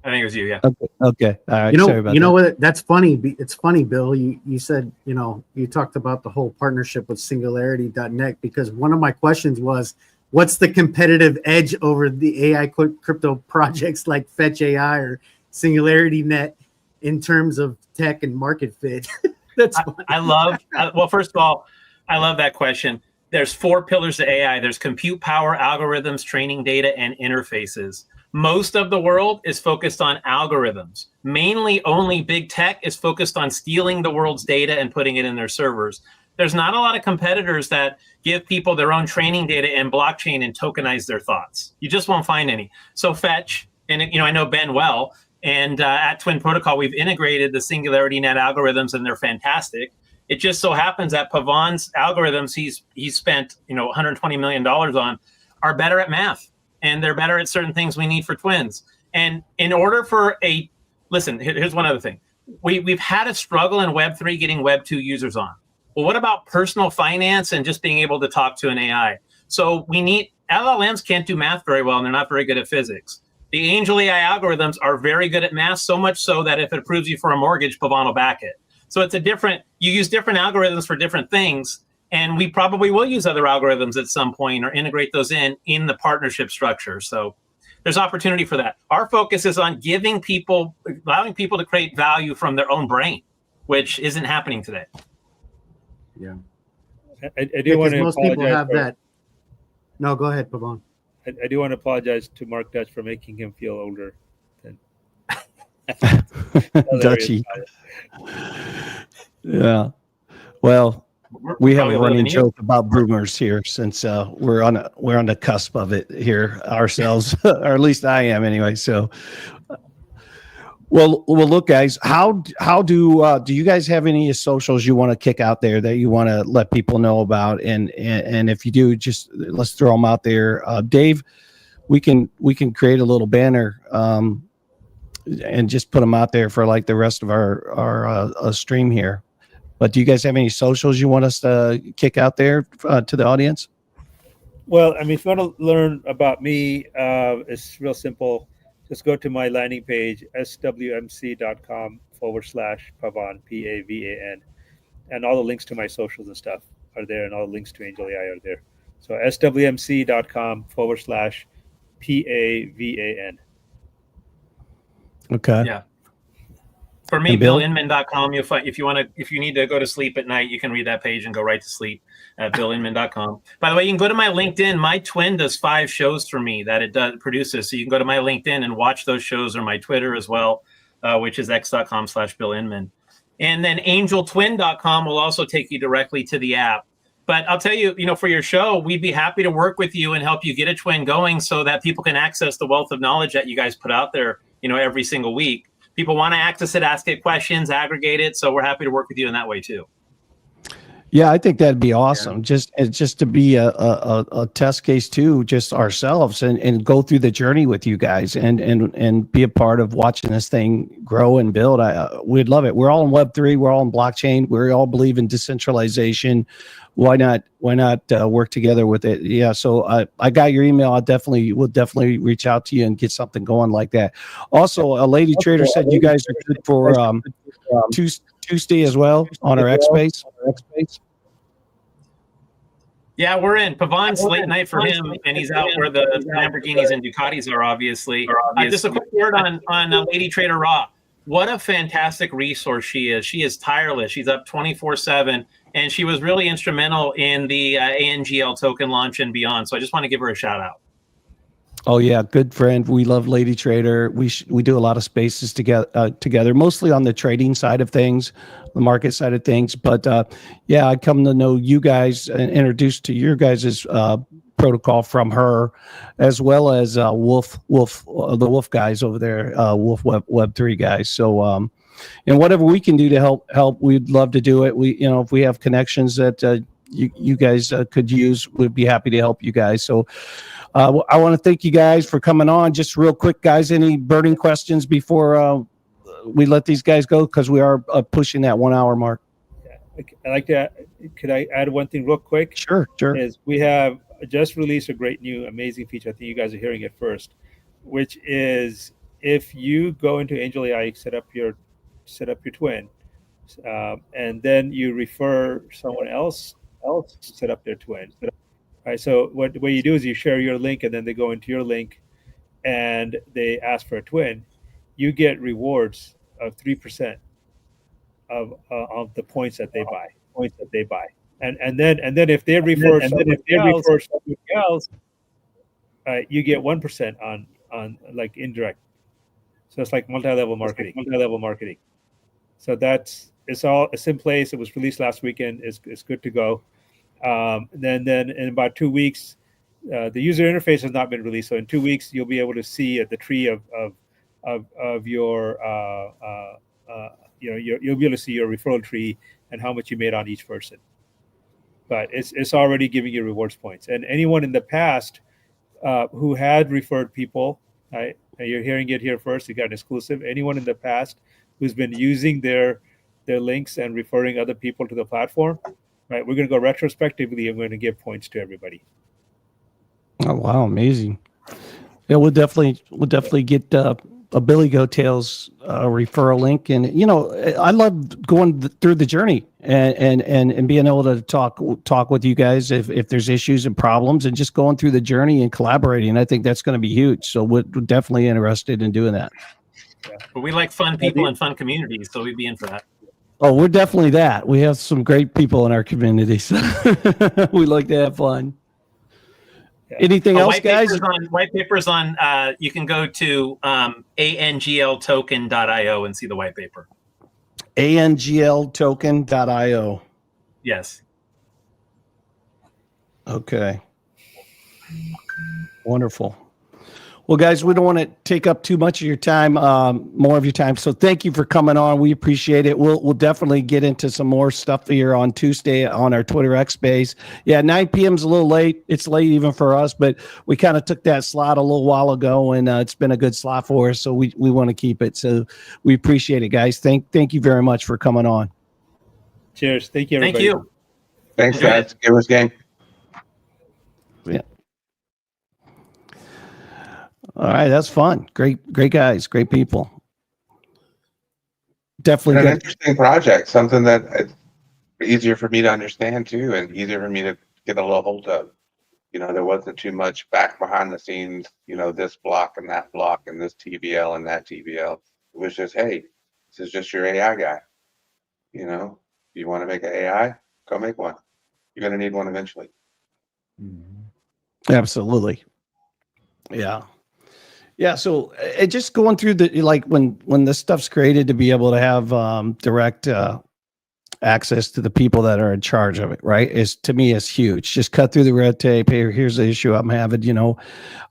I think it was you. Yeah. Okay. All right. Sorry about that. What? That's funny. It's funny, Bill. You said, you talked about the whole partnership with Singularity.net because one of my questions was, what's the competitive edge over the AI crypto projects like Fetch AI or Singularity.net in terms of tech and market fit? That's funny. Well, first of all, I love that question. There's 4 pillars to AI. There's compute power, algorithms, training data, and interfaces. Most of the world is focused on algorithms. Mainly only big tech is focused on stealing the world's data and putting it in their servers. There's not a lot of competitors that give people their own training data and blockchain and tokenize their thoughts. You just won't find any. So Fetch, and I know Ben well, and at Twin Protocol, we've integrated the Singularity.net algorithms, and they're fantastic. It just so happens that Pavan's algorithms he's spent $120 million on are better at math, and they're better at certain things we need for twins. And in order for here's one other thing. We've had a struggle in Web3 getting Web2 users on. Well, what about personal finance and just being able to talk to an AI? So LLMs can't do math very well, and they're not very good at physics. The Angel AI algorithms are very good at math, so much so that if it approves you for a mortgage, Pavan will back it. So you use different algorithms for different things, and we probably will use other algorithms at some point or integrate those in the partnership structure. So there's opportunity for that. Our focus is on allowing people to create value from their own brain, which isn't happening today. Yeah. I do want to most apologize people have that. No, go ahead, Pavan. I do want to apologize to Mark Dutch for making him feel older than Dutchy. Yeah. Well, we have a running joke about boomers here since we're on the cusp of it here ourselves, or at least I am anyway. So, well, look, guys, how do you guys have any socials you want to kick out there that you want to let people know about? And if you do, just let's throw them out there. Dave, we can create a little banner and just put them out there for like the rest of our stream here. But do you guys have any socials you want us to kick out there to the audience? Well, if you want to learn about me, it's real simple. Just go to my landing page, swmc.com/Pavan, Pavan. And all the links to my socials and stuff are there, and all the links to Angel AI are there. So swmc.com/Pavan. Okay. Yeah. For me, BillInman.com. You'll find if you need to go to sleep at night, you can read that page and go right to sleep at BillInman.com. By the way, you can go to my LinkedIn. My twin does 5 shows for me that it produces. So you can go to my LinkedIn and watch those shows, or my Twitter as well, which is x.com/BillInman. And then angeltwin.com will also take you directly to the app. But I'll tell you, for your show, we'd be happy to work with you and help you get a twin going so that people can access the wealth of knowledge that you guys put out there, every single week. People want to access it, ask it questions, aggregate it. So we're happy to work with you in that way too. Yeah, I think that'd be awesome. Just to be a test case too, just ourselves, and go through the journey with you guys, and be a part of watching this thing grow and build. We'd love it. We're all in Web3. We're all in blockchain. We all believe in decentralization. Why not work together with it? Yeah. So I got your email. We'll definitely reach out to you and get something going like that. Also, a lady trader said you guys are good for Tuesday as well on our X Space. Yeah, we're in. Pavan's late night for him, and he's out where the Lamborghinis and Ducatis are, obviously. Just a quick word on Lady Trader Raw. What a fantastic resource she is. She is tireless. She's up 24/7, and she was really instrumental in the ANGL token launch and beyond. So I just want to give her a shout out. Oh yeah, good friend. We love Lady Trader. We do a lot of spaces together, mostly on the trading side of things, the market side of things. But yeah, I come to know you guys and introduced to your guys' protocol from her, as well as the Wolf guys over there, Wolf Web3 guys. So and whatever we can do to help, we'd love to do it. We, if we have connections that you guys could use, we'd be happy to help you guys. So I want to thank you guys for coming on. Just real quick, guys, any burning questions before we let these guys go? Because we are pushing that 1 hour mark. Yeah. I like to. Could I add one thing real quick? Sure. Is we have just released a great new amazing feature. I think you guys are hearing it first, which is if you go into Angel AI, set up your twin, and then you refer someone else to set up their twin. Right. So what you do is you share your link, and then they go into your link, and they ask for a twin. You get rewards of 3% of the points that they buy. And then if they refer someone else, you get 1% on like indirect. So it's like multi-level marketing. So it's in place. It was released last weekend. It's good to go. Then in about 2 weeks, the user interface has not been released. So in 2 weeks, you'll be able to see the tree of your you'll be able to see your referral tree and how much you made on each person. But it's already giving you rewards points. And anyone in the past who had referred people, right? You're hearing it here first. You got an exclusive. Anyone in the past who's been using their links and referring other people to the platform, right? We're going to go retrospectively and we're going to give points to everybody. Oh wow, amazing! Yeah, we'll definitely get a Billy Goat Tales referral link, and I love going through the journey and being able to talk with you guys if there's issues and problems, and just going through the journey and collaborating. I think that's going to be huge. So we're definitely interested in doing that. Yeah. But we like fun people and fun communities, so we'd be in for that. Oh, we're definitely that. We have some great people in our community, so we like to have fun. Yeah. Anything else, guys? White papers on. You can go to angltoken.io and see the white paper. angltoken.io. Yes. Okay. Wonderful. Well, guys, we don't want to take up too much of your time, more of your time. So thank you for coming on. We appreciate it. We'll definitely get into some more stuff here on Tuesday on our Twitter X Space. Yeah, 9 p.m. is a little late. It's late even for us, but we kind of took that slot a little while ago, and it's been a good slot for us. So we want to keep it. So we appreciate it, guys. Thank you very much for coming on. Cheers. Thank you, everybody. Thank you. Thanks, guys. Give us game. Yeah. All right, that's fun. Great guys, great people. Definitely an interesting project, something that it's easier for me to understand too, and easier for me to get a little hold of. There wasn't too much back behind the scenes, this block and that block and this TVL and that TVL. It was just, hey, this is just your AI guy. You want to make an AI? Go make one. You're going to need one eventually. Absolutely. Yeah. Yeah, so just going through when this stuff's created, to be able to have direct access to the people that are in charge of it, right? To me is huge. Just cut through the red tape. Hey, here's the issue I'm having.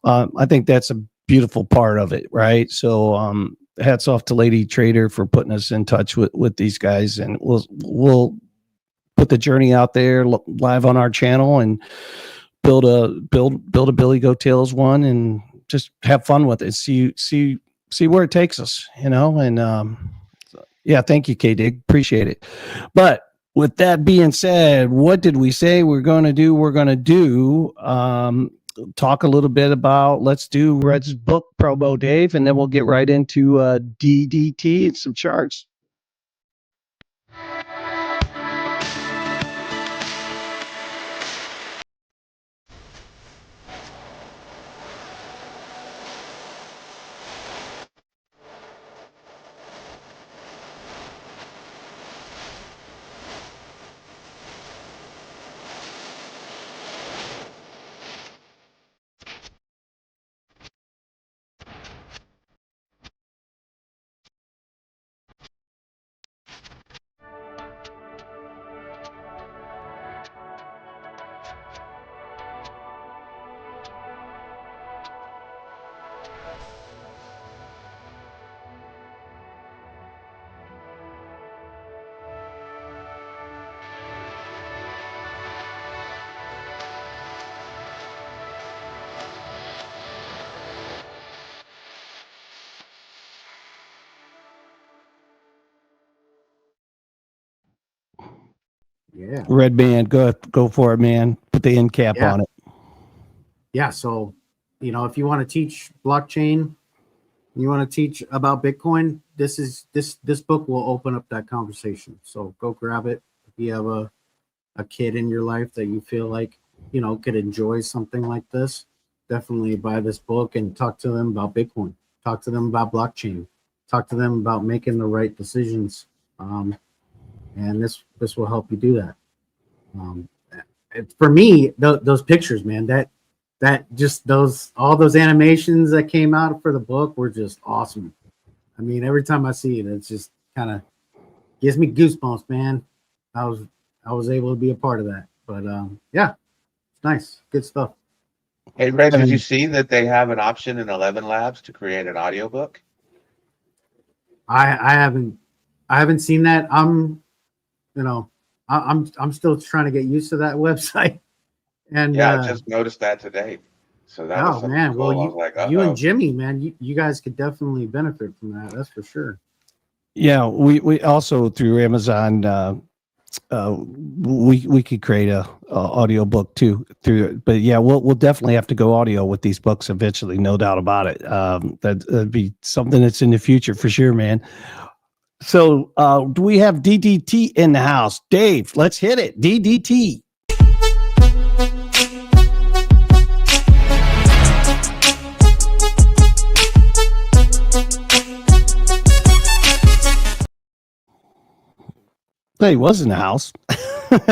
I think that's a beautiful part of it, right? So hats off to Lady Trader for putting us in touch with these guys, and we'll put the journey out there live on our channel and build a Billy Goat Tales one and just have fun with it. See where it takes us, and yeah, thank you, K-Dig. Appreciate it. But with that being said, what did we say we're going to do? We're going to do talk a little bit about, let's do Red's book promo, Dave, and then we'll get right into DDT and some charts. Yeah. Redman, go for it, man. Put the end cap on it. Yeah. So, if you want to teach blockchain, you want to teach about Bitcoin, this book will open up that conversation. So go grab it. If you have a kid in your life that you feel like, could enjoy something like this, definitely buy this book and talk to them about Bitcoin. Talk to them about blockchain. Talk to them about making the right decisions. And this will help you do that. For me, those pictures, man, that just all those animations that came out for the book were just awesome. I mean, every time I see it, it's just kind of gives me goosebumps, man. I was able to be a part of that, but yeah, it's nice, good stuff. Hey, Red, did you see that they have an option in 11 Labs to create an audiobook? I haven't seen that. I'm still trying to get used to that website. And yeah, I just noticed that today. So that was something man, cool. well, I was like, you and Jimmy, man, you guys could definitely benefit from that. That's for sure. Yeah, we also through Amazon, we could create a audio book too through it. But yeah, we'll definitely have to go audio with these books eventually, no doubt about it. That'd be something that's in the future for sure, man. So do we have DDT in the house? Dave, let's hit it. DDT. He was in the house.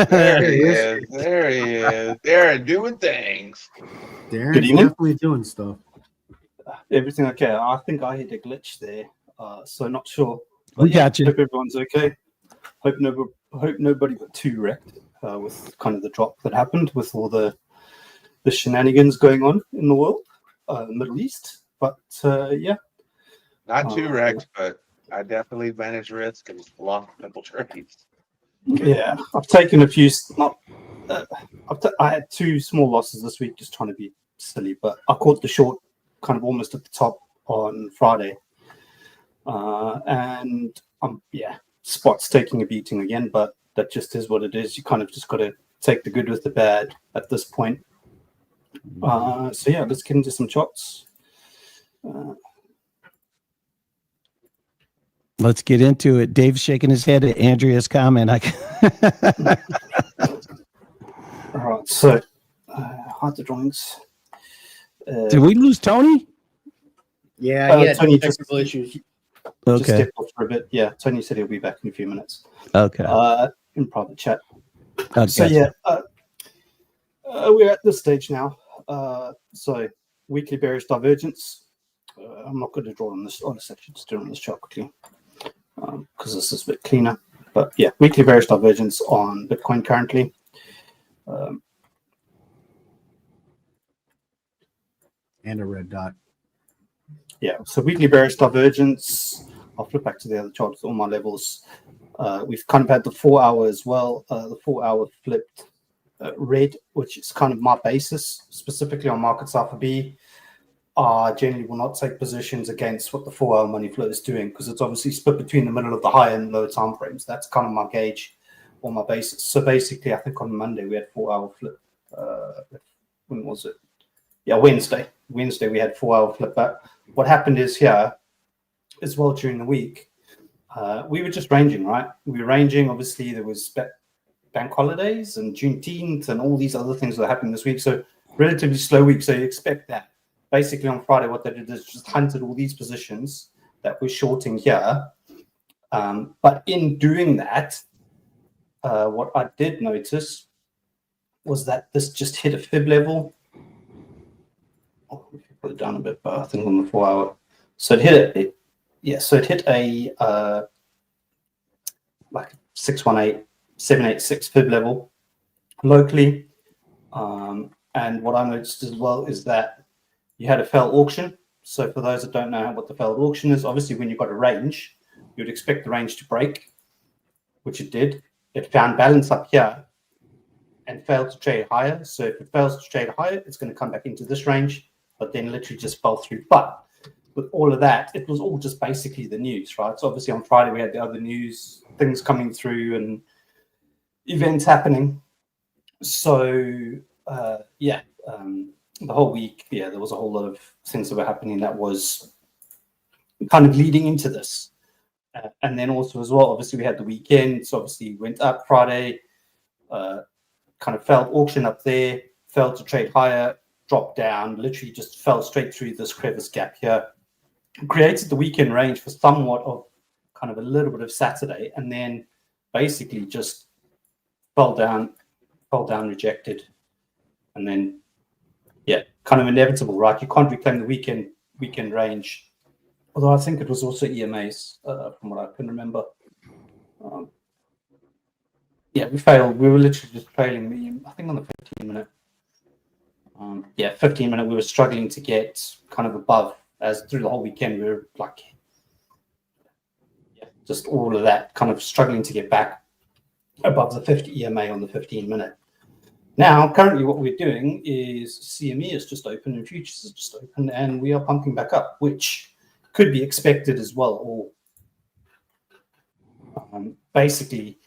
there he is. There he is. Darron doing things. Darron's definitely doing stuff. Everything okay? I think I hit a glitch there, so not sure. We got you. Hope everyone's okay. Hope nobody got too wrecked with kind of the drop that happened with all the shenanigans going on in the world, Middle East. But yeah, Not too wrecked, but I definitely managed risk and lost a couple trades. Yeah, I've taken a few. I had two small losses this week, just trying to be silly. But I caught the short, kind of almost at the top on Friday, and spot's taking a beating again. But that just is what it is. You kind of just got to take the good with the bad at this point. So yeah, let's get into some shots. Let's get into it. Dave's shaking his head at Andrea's comment. All right, so hide the drawings. Did we lose Tony? Yeah, he had Tony technical issues. Just Okay. stepped off for a bit. Yeah, Tony said he'll be back in a few minutes. Okay. In private chat. Okay. So yeah, we're at this stage now. So weekly bearish divergence. I'm not going to draw on this. Actually, just do it on this chart quickly because this is a bit cleaner. But yeah, weekly bearish divergence on Bitcoin currently. And a red dot. Yeah, so weekly bearish divergence. I'll flip back to the other chart with all my levels. We've kind of had the 4 hour as well. The 4 hour flipped red, which is kind of my basis, specifically on markets alpha B. I generally will not take positions against what the 4 hour money flow is doing, because it's obviously split between the middle of the higher and lower time frames. That's kind of my gauge or my basis. So basically, I think on Monday we had 4 hour flip. When was it? Yeah, Wednesday. Wednesday we had 4 hour flip. But what happened is here as well during the week, we were just ranging, right? We were ranging. Obviously, there was bank holidays and Juneteenth and all these other things that are happening this week. So relatively slow week. So you expect that. Basically on Friday, what they did is just hunted all these positions that we're shorting here. But in doing that, what I did notice was that this just hit a fib level. Oh, we can put it down a bit, but I think on the 4 hour. So it hit so it hit a like 786 fib level locally. And what I noticed as well is that you had a failed auction. So for those that don't know what the failed auction is, obviously when you've got a range, you'd expect the range to break, which it did. It found balance up here and failed to trade higher. So if it fails to trade higher, it's going to come back into this range, but then literally just fell through. But with all of that, it was all just basically the news, right? So obviously on Friday we had the other news, things coming through and events happening. So the whole week, there was a whole lot of things that were happening that was kind of leading into this. And then also as well, obviously we had the weekend. So obviously went up Friday, kind of failed auction up there, failed to trade higher, dropped down, literally just fell straight through this crevice gap here. Created the weekend range for somewhat of kind of a little bit of Saturday, and then basically just fell down, rejected. And then, kind of inevitable, right? You can't reclaim the weekend range. Although I think it was also EMAs, from what I can remember. We failed. We were literally just trailing, I think on the 15 minute. 15 minute, we were struggling to get kind of above, as through the whole weekend, we were like, just all of that, kind of struggling to get back above the 50 EMA on the 15 minute. Now, currently what we're doing is CME is just open and futures is just open, and we are pumping back up, which could be expected as well. Or basically,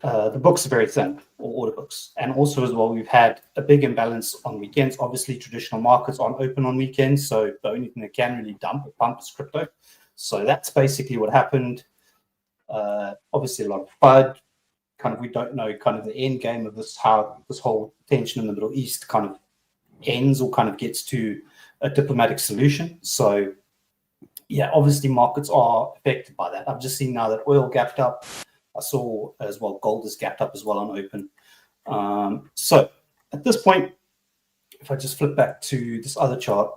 the books are very thin, or order books. And also as well, we've had a big imbalance on weekends. Obviously, traditional markets aren't open on weekends, so the only thing that can really pump is crypto. So that's basically what happened. Obviously, a lot of FUD. Kind of, we don't know kind of the end game of this, how this whole tension in the Middle East kind of ends or kind of gets to a diplomatic solution. So, obviously markets are affected by that. I've just seen now that oil gapped up. I saw as well gold is gapped up as well on open. So at this point, if I just flip back to this other chart,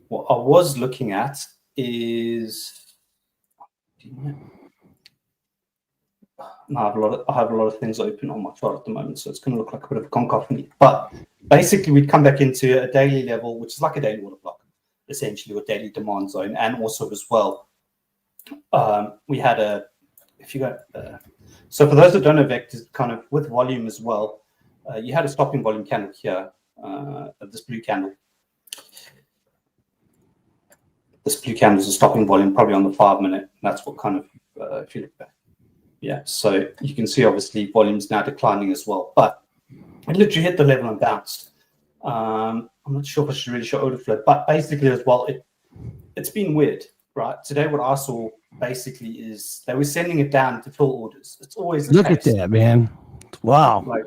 what I was looking at is I have a lot of things open on my chart at the moment, so it's going to look like a bit of a concophony. But basically, we'd come back into a daily level, which is like a daily order block, essentially, or daily demand zone, and also as well, we had a. If you go, so for those that don't know vectors, kind of with volume as well, you had a stopping volume candle here, this blue candle. This blue candle is a stopping volume, probably on the 5 minute. That's what kind of, if you look back. So you can see obviously volume's now declining as well, but it literally hit the level and bounced. I'm not sure if I should really show order flow, but basically as well, it's been weird, right? Today, what I saw basically is they were sending it down to fill orders. It's always the Look case. at that, man. Wow. Like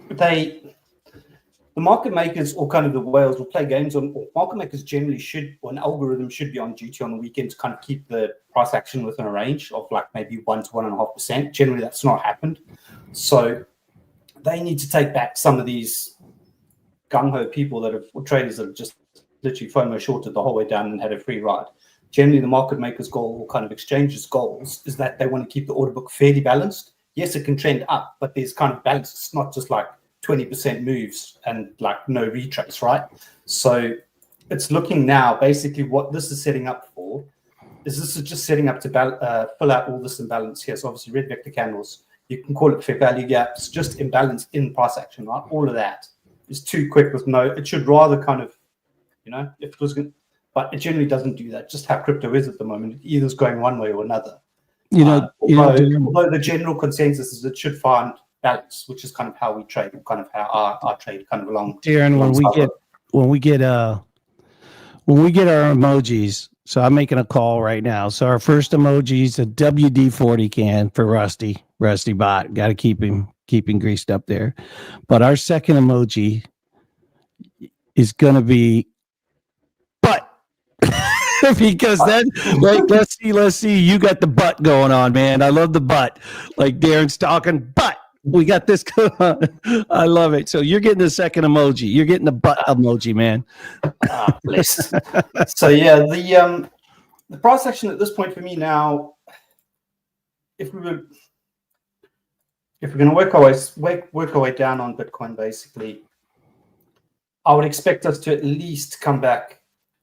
the market makers or kind of the whales will play games on, or market makers generally should, or an algorithm should be on duty on the weekend to kind of keep the price action within a range of like maybe 1 to 1.5%. Generally, that's not happened. So they need to take back some of these gung-ho people that have, or traders that have just literally FOMO shorted the whole way down and had a free ride. Generally, the market maker's goal, or kind of exchanges goals, is that they want to keep the order book fairly balanced. Yes, it can trend up, but there's kind of balance. It's not just like 20% moves and like no retrace, right? So it's looking now, basically what this is setting up for is this is just setting up to fill out all this imbalance here. So obviously red vector candles, you can call it fair value gaps, just imbalance in price action, right? All of that is too quick with no, it should rather kind of, you know, if it was good, but it generally doesn't do that. Just how crypto is at the moment, it either is going one way or another. Although the general consensus is it should find balance, which is kind of how we trade, kind of how our trade kind of along. Darren, when we get our emojis, so I'm making a call right now. So our first emoji is a WD-40 can for Rusty Bot. Got to keep him greased up there. But our second emoji is going to be butt. Because then, like, let's see, you got the butt going on, man. I love the butt. Like Darren's talking butt. We got this going on. I love it. So you're getting the second emoji. You're getting the butt emoji, man. Bless. So yeah, the price action at this point for me now, if we're going to work our way down on Bitcoin, basically, I would expect us to at least come back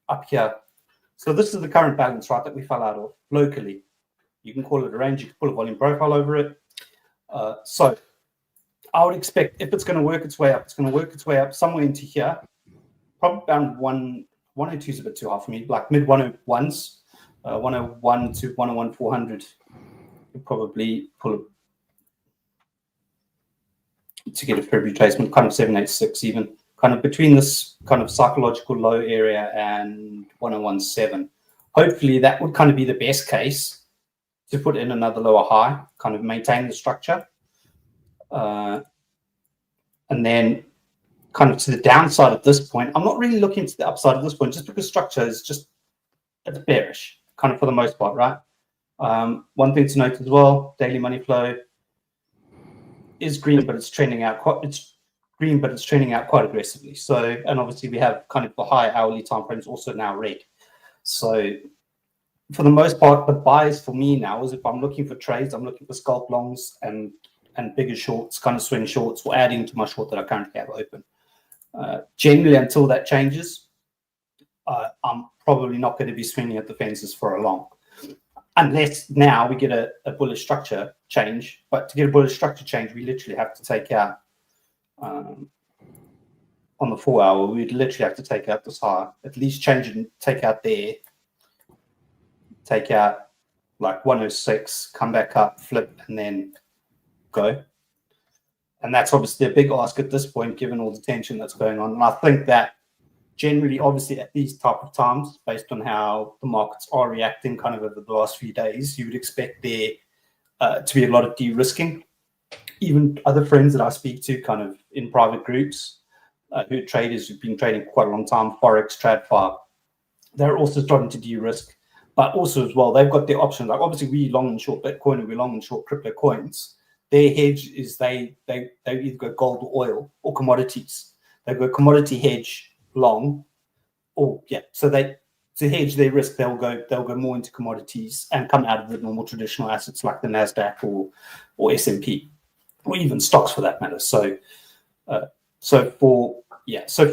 up here. So this is the current balance, right, that we fell out of locally. You can call it a range. You can put a volume profile over it. So I would expect if it's going to work its way up, it's going to work its way up somewhere into here. Probably around 102 is a bit too high for me, like mid 101s, 101 to 101 400. You'll probably pull it to get a fair retracement, kind of 786 even. Kind of between this kind of psychological low area and 101.7. Hopefully that would kind of be the best case to put in another lower high, kind of maintain the structure. And then kind of to the downside at this point, I'm not really looking to the upside at this point, just because structure is just, it's bearish, kind of for the most part, right? One thing to note as well, daily money flow is green, but it's trending out quite aggressively. So, and obviously we have kind of the high hourly time frames also now red. So for the most part, the buys for me now is if I'm looking for trades, I'm looking for scalp longs and bigger shorts, kind of swing shorts, or adding to my short that I currently have open. Generally, until that changes, I'm probably not going to be swinging at the fences for a long. Unless now we get a bullish structure change. But to get a bullish structure change, we literally have to take out, on the 4 hour, we'd literally have to take out this high, at least change it and take out there, take out like 106, come back up, flip, and then go. And that's obviously a big ask at this point, given all the tension that's going on. And I think that generally, obviously, at these type of times, based on how the markets are reacting kind of over the last few days, you would expect there to be a lot of de-risking. Even other friends that I speak to kind of in private groups, who are traders who've been trading for quite a long time, Forex, TradFi, they're also starting to de-risk. But also as well, they've got their options. Like obviously we long and short Bitcoin and we long and short crypto coins. Their hedge is they either go gold or oil or commodities. They go commodity hedge long, or so to hedge their risk, they'll go more into commodities and come out of the normal traditional assets like the Nasdaq or S&P, or even stocks for that matter. So for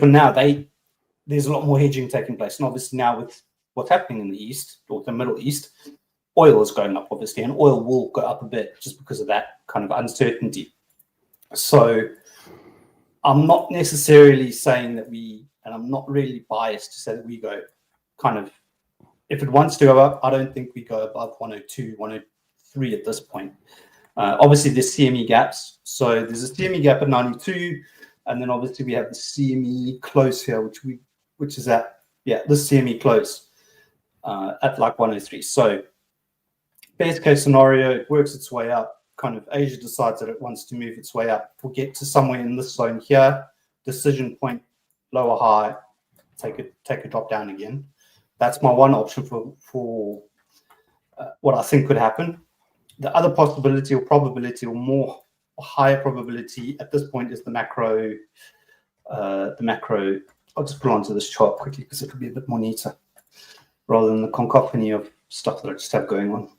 now there's a lot more hedging taking place, and obviously now with what's happening in the East or the Middle East, oil is going up obviously, and oil will go up a bit just because of that kind of uncertainty. So I'm not necessarily saying that and I'm not really biased to say that we go kind of, if it wants to go up, I don't think we go above 102, 103 at this point. Obviously there's CME gaps. So there's a CME gap at 92, and then obviously we have the CME close here, which is at, this CME close at like 103. So best case scenario, it works its way up. Kind of Asia decides that it wants to move its way up. We'll get to somewhere in this zone here, decision point, lower high, take a drop down again. That's my one option for what I think could happen. The other possibility or probability or more higher probability at this point is the macro. I'll just pull onto this chart quickly because it'll be a bit more neater rather than the cacophony of stuff that I just have going on.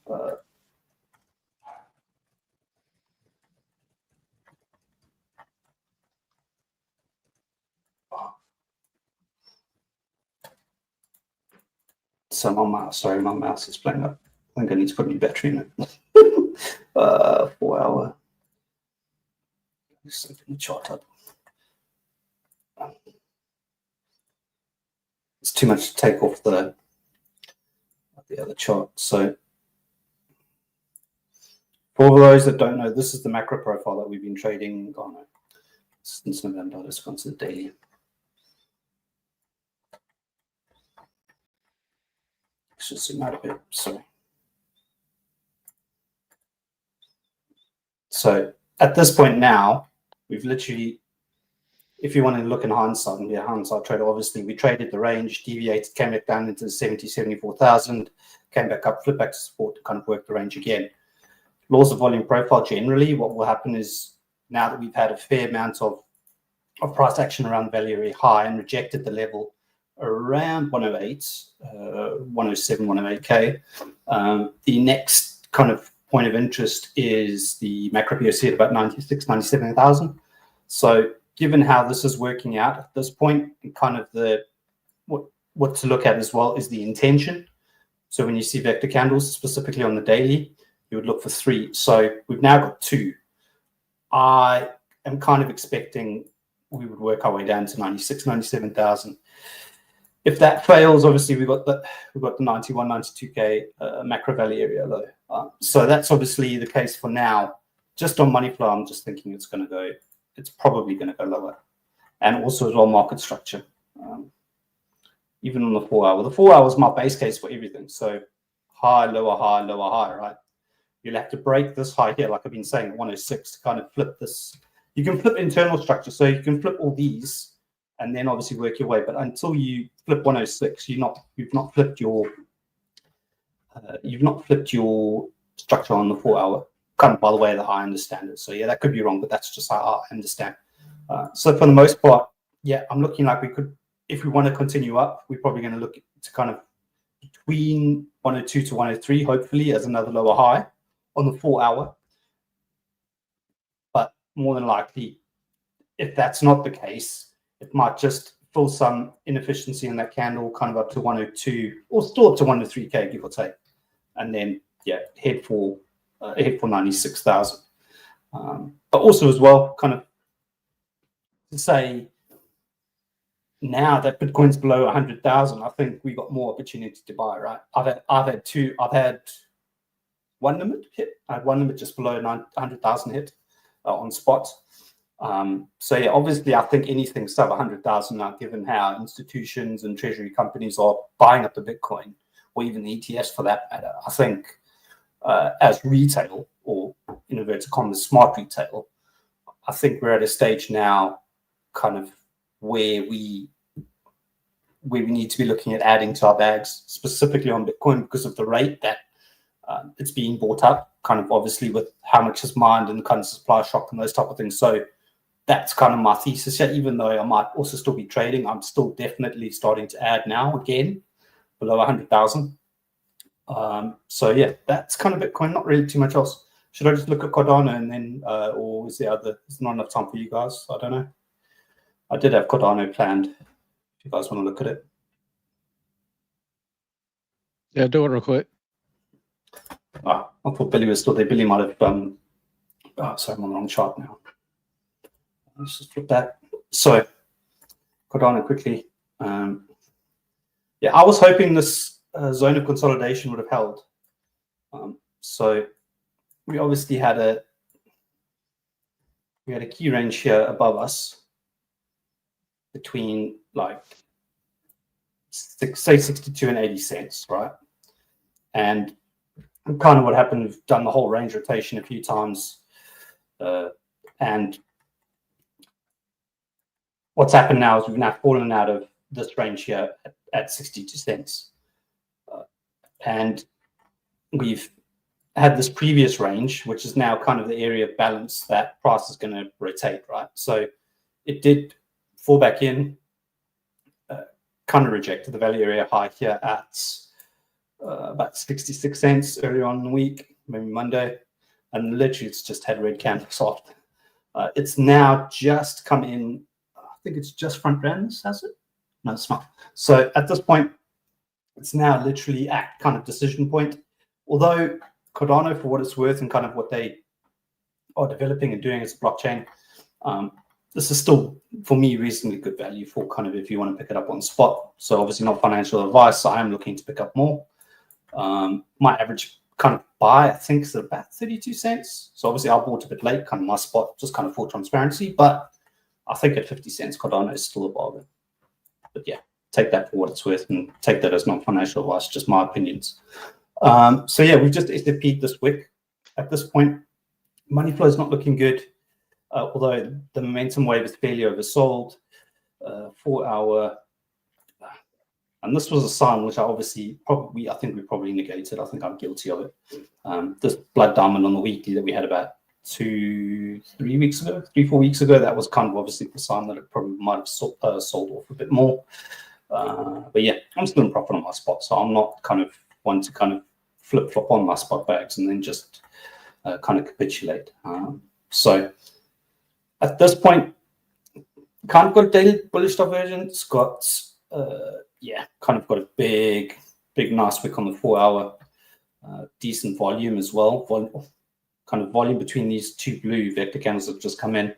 So my mouse is playing up. I think I need to put a new battery in it. 4 hour. Just open the chart up. It's too much to take off the other chart. So for those that don't know, this is the macro profile that we've been trading on since November. Let's go to the daily. Let's just zoom out a bit. Sorry. So at this point now, we've literally, if you want to look in hindsight and be a hindsight trader, obviously we traded the range, deviated, came back down into the 74,000, came back up, flipped back to support to kind of work the range again. Laws of volume profile generally, what will happen is now that we've had a fair amount of price action around the value area high and rejected the level around 108, 107, 108K, the next kind of point of interest is the macro POC at about 96, 97,000. So given how this is working out at this point, and kind of what to look at as well is the intention. So when you see vector candles, specifically on the daily, you would look for 3. So we've now got 2. I am kind of expecting we would work our way down to 96, 97,000. If that fails, obviously we've got the 91, 92K macro value area low. So that's obviously the case for now. Just on money flow, I'm just thinking it's probably going to go lower. And also as well, market structure. Even on the 4 hour. The 4 hour is my base case for everything. So high, lower, right? You'll have to break this high here, like I've been saying, 106 to kind of flip this. You can flip internal structure. So you can flip all these and then obviously work your way. But until you flip 106, you've not flipped your structure on the 4 hour, kind of by the way that I understand it. So yeah, that could be wrong, but that's just how I understand. So for the most part, yeah, I'm looking like we could, if we want to continue up, we're probably going to look to kind of between 102 to 103, hopefully as another lower high on the 4 hour. But more than likely, if that's not the case, it might just fill some inefficiency in that candle, kind of up to 102 or still up to 103K, give or take. And then, yeah, head for 96,000. But also as well, kind of to say now that Bitcoin's below 100,000, I think we got more opportunity to buy, right? I've had one limit hit. I had one limit just below 100,000 hit on spot. So yeah, obviously I think anything sub 100,000 now, given how institutions and treasury companies are buying up the Bitcoin, or even the ETFs for that matter, I think as retail, or in inverted commas, smart retail, I think we're at a stage now kind of where we need to be looking at adding to our bags, specifically on Bitcoin, because of the rate that it's being bought up, kind of obviously with how much is mined and kind of supply shock and those type of things. So that's kind of my thesis here. Even though I might also still be trading, I'm still definitely starting to add now again below 100,000. So yeah, that's kind of Bitcoin. Not really too much else. Should I just look at Cardano and then, or is there not enough time for you guys? I don't know. I did have Cardano planned. If you guys want to look at it. Yeah, do it real quick. I thought Billy was still there. Billy might have. Sorry, I'm on the wrong chart now. Let's just flip that. So, Cardano quickly. Yeah, I was hoping this zone of consolidation would have held. So, we obviously had a key range here above us between like say 62 and 80 cents, right? And kind of what happened, we've done the whole range rotation a few times, and what's happened now is we've now fallen out of this range here at 62 cents, and we've had this previous range, which is now kind of the area of balance that price is going to rotate, right? So it did fall back in, kind of rejected the value area high here at about 66 cents earlier on in the week, maybe Monday, and literally it's just had red candles off. It's now just come in. I think it's just front ran this, has it? No, it's not. So at this point, It's now literally at kind of decision point. Although Cardano, for what it's worth, and kind of what they are developing and doing as a blockchain, this is still, for me, reasonably good value for kind of if you want to pick it up on spot. So obviously not financial advice. I am looking to pick up more. My average kind of buy, I think, is about 32 cents. So obviously I bought a bit late, kind of my spot, just kind of for transparency. But I think at 50 cents, Cardano is still a bargain. But yeah, take that for what it's worth and take that as not financial advice, just my opinions. So yeah, we've just SFP'd this wick. At this point, money flow is not looking good, although the momentum wave is fairly oversold. 4 hour, and this was a sign which I obviously I think we probably negated. I think I'm guilty of it. This blood diamond on the weekly that we had about 3 4 weeks ago, that was kind of obviously the sign that it probably might have sold off a bit more. But yeah, I'm still in profit on my spot, so I'm not kind of one to kind of flip-flop on my spot bags and then just kind of capitulate. So at this point, kind of got a daily bullish divergence. Got kind of got a big nice wick on the 4 hour. Decent volume as well. Kind of volume between these two blue vector candles that just come in.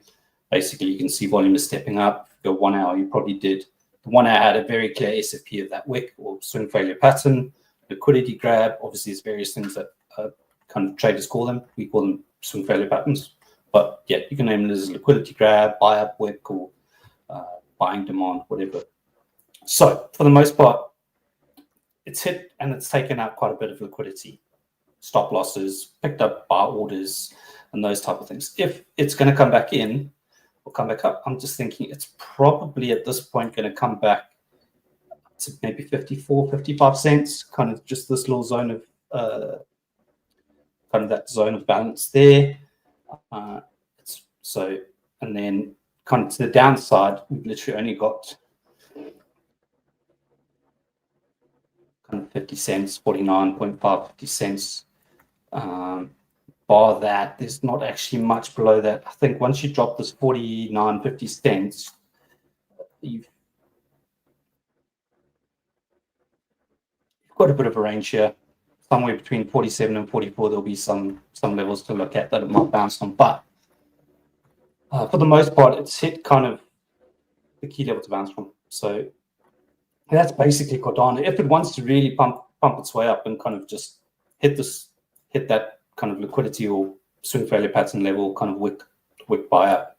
Basically, you can see volume is stepping up. The 1 hour, you probably did. The 1 hour had a very clear SFP of that wick or swing failure pattern. Liquidity grab. Obviously, there's various things that kind of traders call them. We call them swing failure patterns. But yeah, you can name it as liquidity grab, buy up wick, or buying demand, whatever. So for the most part, it's hit and it's taken out quite a bit of liquidity. Stop losses, picked up buy orders, and those type of things. If it's going to come back in or come back up, I'm just thinking it's probably at this point going to come back to maybe 54, 55 cents, kind of just this little zone of kind of that zone of balance there. And then kind of to the downside, we've literally only got kind of 50 cents, 49.5, 50 cents. Bar that, there's not actually much below that. I think once you drop this 49, 50 cents, you've got a bit of a range here. Somewhere between 47 and 44, there'll be some levels to look at that it might bounce on. But for the most part, it's hit kind of the key level to bounce from. So that's basically Cardano. If it wants to really pump its way up and kind of just hit that kind of liquidity or swing failure pattern level, kind of wick buy up,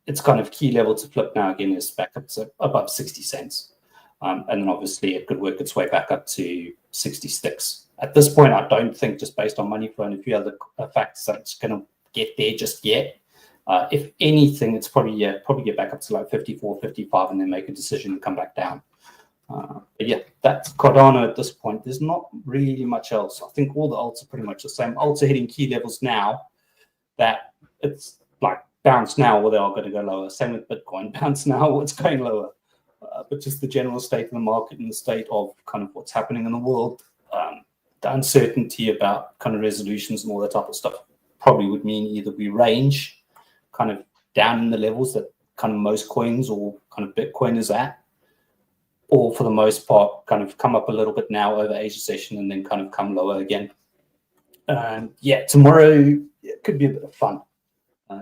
its kind of key level to flip now again is back up to above 60 cents. And then obviously it could work its way back up to 66. At this point, I don't think, just based on money flow and a few other factors, that it's going to get there just yet. If anything, it's probably get back up to like 54, 55 and then make a decision and come back down. But yeah, that's Cardano at this point. There's not really much else. I think all the alts are pretty much the same. Alts are hitting key levels now that it's like bounce now or they are going to go lower. Same with Bitcoin, bounce now or it's going lower. But just the general state of the market and the state of kind of what's happening in the world, the uncertainty about kind of resolutions and all that type of stuff probably would mean either we range kind of down in the levels that kind of most coins or kind of Bitcoin is at, or for the most part kind of come up a little bit now over Asia session and then kind of come lower again. And yeah, tomorrow it could be a bit of fun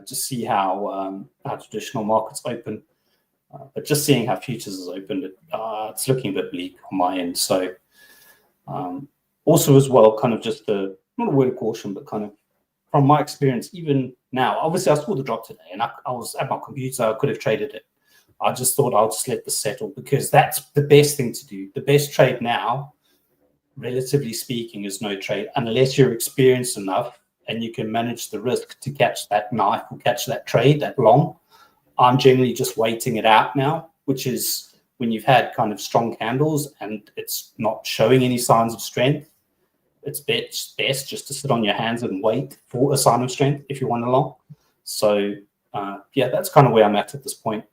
to see how traditional markets open. But just seeing how futures has opened, it's looking a bit bleak on my end. So also as well, kind of just not a word of caution, but kind of from my experience, even now, obviously I saw the drop today and I was at my computer, I could have traded it. I just thought I'll just let this settle because that's the best thing to do. The best trade now, relatively speaking, is no trade unless you're experienced enough and you can manage the risk to catch that knife or catch that trade that long. I'm generally just waiting it out now, which is when you've had kind of strong candles and it's not showing any signs of strength. It's best just to sit on your hands and wait for a sign of strength if you want a long. So yeah, that's kind of where I'm at this point.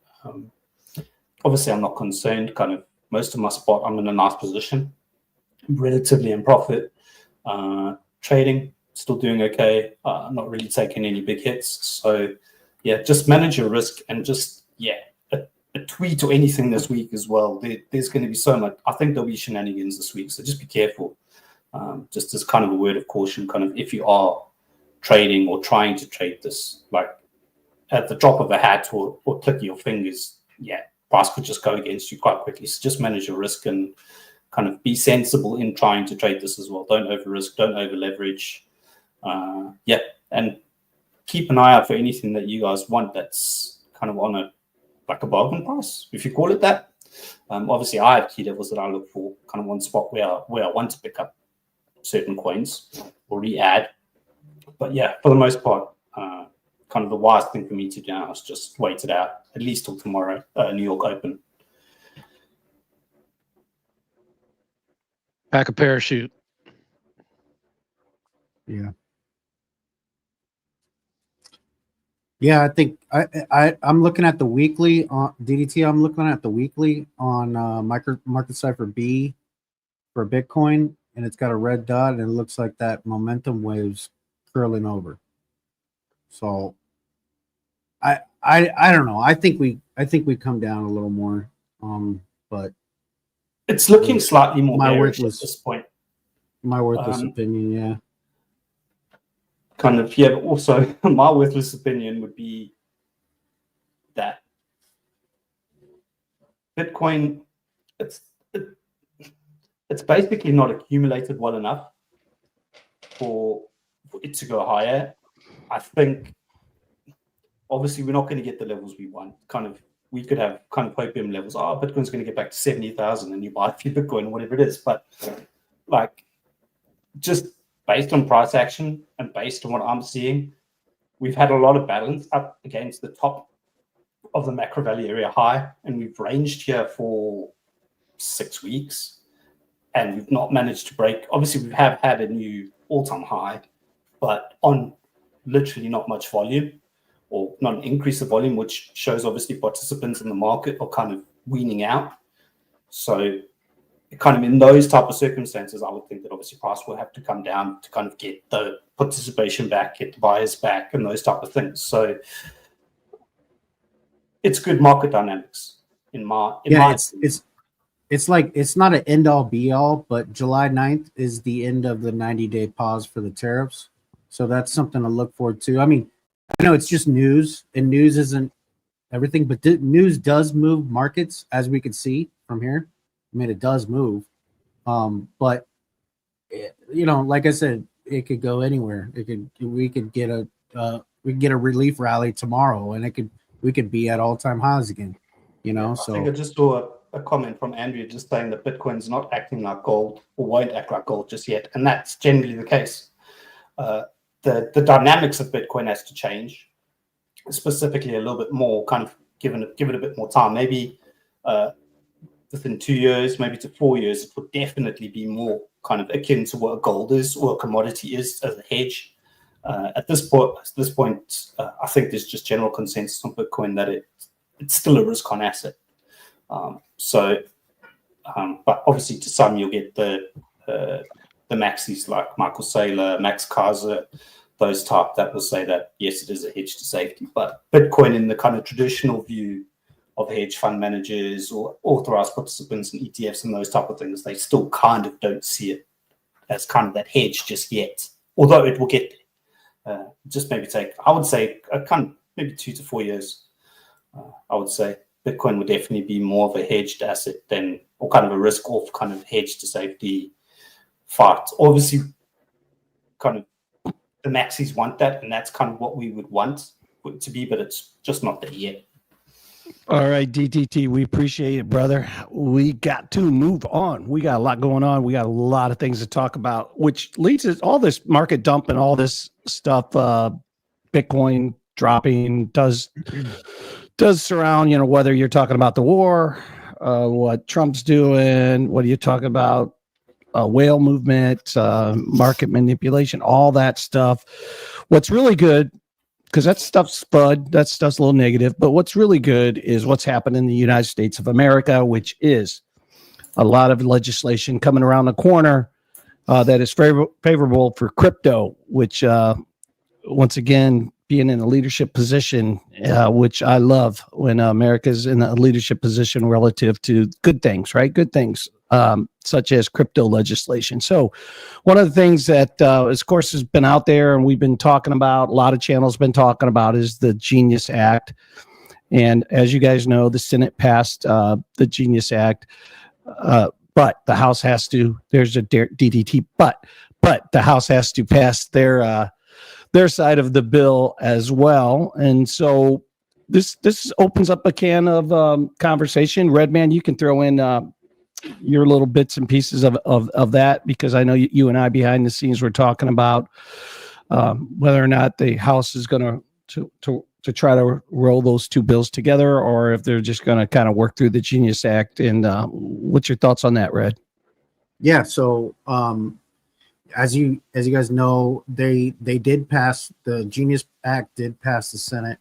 Obviously, I'm not concerned. Kind of most of my spot, I'm in a nice position, relatively in profit. Trading, still doing okay. Not really taking any big hits. So yeah, just manage your risk and just, yeah, a tweet or anything this week as well. There's going to be so much. I think there'll be shenanigans this week, so just be careful. Just as kind of a word of caution, kind of if you are trading or trying to trade this, like at the drop of a hat or click your fingers, price could just go against you quite quickly. So just manage your risk and kind of be sensible in trying to trade this as well. Don't over risk, don't over leverage. And keep an eye out for anything that you guys want that's kind of on a bargain price, if you call it that. Obviously, I have key levels that I look for, kind of one spot where I want to pick up certain coins or re-add. But yeah, for the most part, kind of the wise thing for me to do now is just wait it out, at least till tomorrow, New York Open. Pack a parachute. Yeah. Yeah, I think I'm looking at the weekly on DDT. I'm looking at the weekly on market cipher B for Bitcoin, and it's got a red dot, and it looks like that momentum wave's curling over. So I don't know. I think we come down a little more, but it's looking slightly more my bearish worthless at this point. My worthless opinion, yeah. Kind of, yeah, but also my worthless opinion would be that Bitcoin, it's basically not accumulated well enough for it to go higher. I think obviously we're not going to get the levels we want. Kind of, we could have kind of hopium levels. Oh, Bitcoin's going to get back to 70,000 and you buy a few Bitcoin or whatever it is. But like, just based on price action and based on what I'm seeing, we've had a lot of balance up against the top of the macro value area high, and we've ranged here for 6 weeks, and we've not managed to break. Obviously, we have had a new all-time high, but on literally not much volume, or not an increase of volume, which shows obviously participants in the market are kind of weaning out. So kind of in those type of circumstances, I would think that obviously price will have to come down to kind of get the participation back, get the buyers back, and those type of things. So it's good market dynamics in my it's like, it's not an end all be all, but July 9th is the end of the 90-day pause for the tariffs. So that's something to look forward to. I mean, I know it's just news, and news isn't everything, but news does move markets, as we can see from here. I mean, it does move, but like I said, it could go anywhere. We could get a relief rally tomorrow, and we could be at all-time highs again. So I think I just saw a comment from Andrea just saying that Bitcoin's not acting like gold, or won't act like gold just yet, and that's generally the case. The dynamics of Bitcoin has to change, specifically a little bit more, kind of give it a bit more time, maybe within 2 years, maybe to 4 years, it would definitely be more kind of akin to what a gold is or a commodity is as a hedge. At this point, I think there's just general consensus on Bitcoin that it's still a risk-on asset. But obviously to some you'll get the maxis like Michael Saylor, Max Kaiser, those type that will say that yes, it is a hedge to safety. But Bitcoin, in the kind of traditional view of hedge fund managers or authorized participants in ETFs and those type of things, they still kind of don't see it as kind of that hedge just yet, although it will get there. Just maybe I would say kind of maybe 2 to 4 years. I would say Bitcoin would definitely be more of a hedged asset or kind of a risk off kind of hedge to safety fight. Obviously, kind of the maxis want that, and that's kind of what we would want it to be, but it's just not there yet. All right, DTT, we appreciate it, brother. We got to move on. We got a lot going on. We got a lot of things to talk about, which leads to all this market dump and all this stuff. Bitcoin dropping does surround, whether you're talking about the war, what Trump's doing, what are you talking about, whale movement, market manipulation, all that stuff. What's really good, because that stuff's FUD, that stuff's a little negative, but what's really good is what's happened in the United States of America, which is a lot of legislation coming around the corner that is favorable for crypto, which once again, being in a leadership position which I love when America's in a leadership position relative to good things, right? Good things, such as crypto legislation. So one of the things that, of course, has been out there and we've been talking about, a lot of channels been talking about, is the Genius Act. And as you guys know, the Senate passed the Genius Act, but the House has to, there's a DDT, but the House has to pass their side of the bill as well. And so this opens up a can of conversation. Redman, you can throw in your little bits and pieces of that, because I know you and I behind the scenes were talking about whether or not the House is going to try to roll those two bills together, or if they're just going to kind of work through the Genius Act. And what's your thoughts on that, Red? Yeah. So as you guys know, they did pass the Genius Act, did pass the Senate,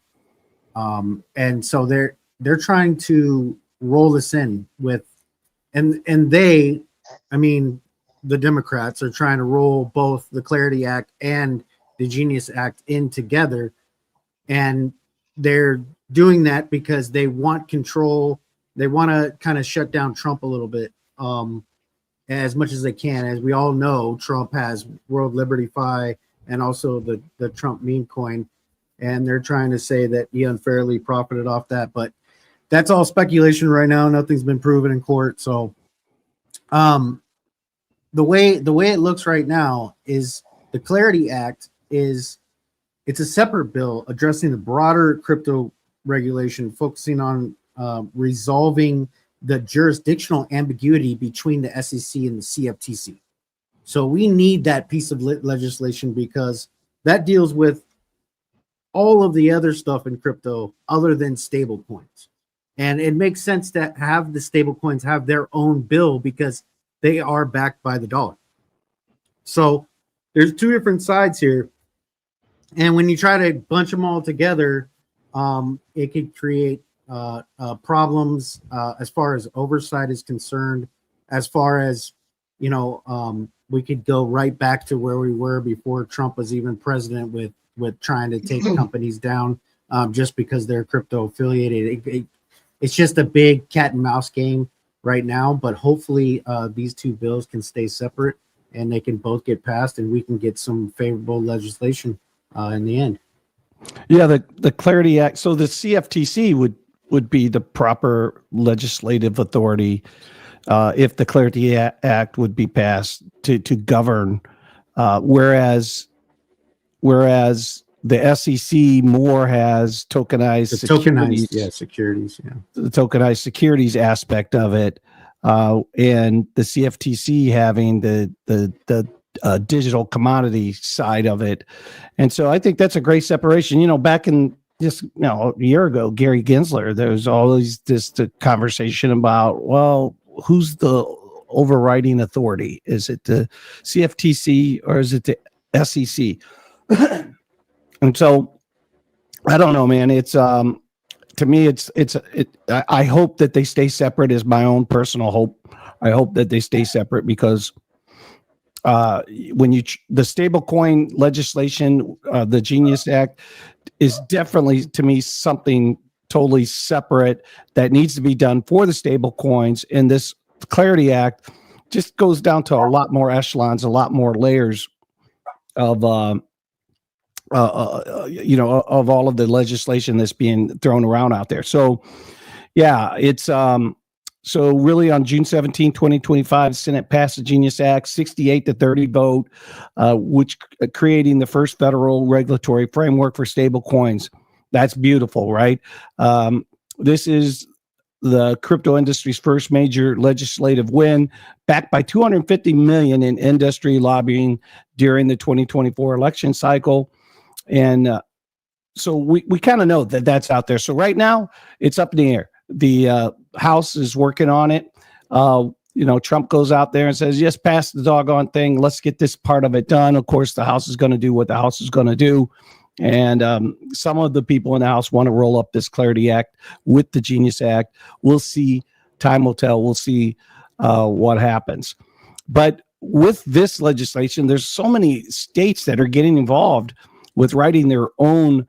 and so they're trying to roll this in with, and they, I mean, the Democrats are trying to roll both the Clarity Act and the Genius Act in together, and they're doing that because they want control. They want to kind of shut down Trump a little bit. As much as they can. As we all know, Trump has World Liberty Fi and also the Trump meme coin, and they're trying to say that he unfairly profited off that, but that's all speculation right now. Nothing's been proven in court. So the way it looks right now is the Clarity Act it's a separate bill addressing the broader crypto regulation, focusing on resolving the jurisdictional ambiguity between the SEC and the CFTC. So we need that piece of legislation because that deals with all of the other stuff in crypto other than stable coins. And it makes sense to have the stable coins have their own bill because they are backed by the dollar. So there's two different sides here. And when you try to bunch them all together, it could create problems as far as oversight is concerned, as far as, we could go right back to where we were before Trump was even president with trying to take companies down just because they're crypto affiliated. It's just a big cat and mouse game right now, but hopefully these two bills can stay separate and they can both get passed and we can get some favorable legislation in the end. Yeah, the Clarity Act. So the CFTC would be the proper legislative authority if the Clarity Act would be passed to govern, whereas the SEC more has tokenized securities, the tokenized securities aspect of it, and the CFTC having the digital commodity side of it. And so I think that's a great separation. Back in just a year ago, Gary Gensler, there was always the conversation about, well, who's the overriding authority? Is it the CFTC or is it the SEC? And so I don't know, man. It's to me, I hope that they stay separate. Is my own personal hope. I hope that they stay separate because when the stablecoin legislation, the Genius Act, is definitely to me something totally separate that needs to be done for the stable coins. And this Clarity Act just goes down to a lot more echelons, a lot more layers of of all of the legislation that's being thrown around out there. So yeah, it's so really on June 17, 2025, the Senate passed the Genius Act, 68-30 vote, which creating the first federal regulatory framework for stable coins. That's beautiful, right? This is the crypto industry's first major legislative win, backed by $250 million in industry lobbying during the 2024 election cycle. And so we kind of know that that's out there. So right now, it's up in the air. The House is working on it. Trump goes out there and says, yes, pass the doggone thing. Let's get this part of it done. Of course, the House is going to do what the House is going to do. And some of the people in the House want to roll up this Clarity Act with the Genius Act. We'll see. Time will tell. We'll see what happens. But with this legislation, there's so many states that are getting involved with writing their own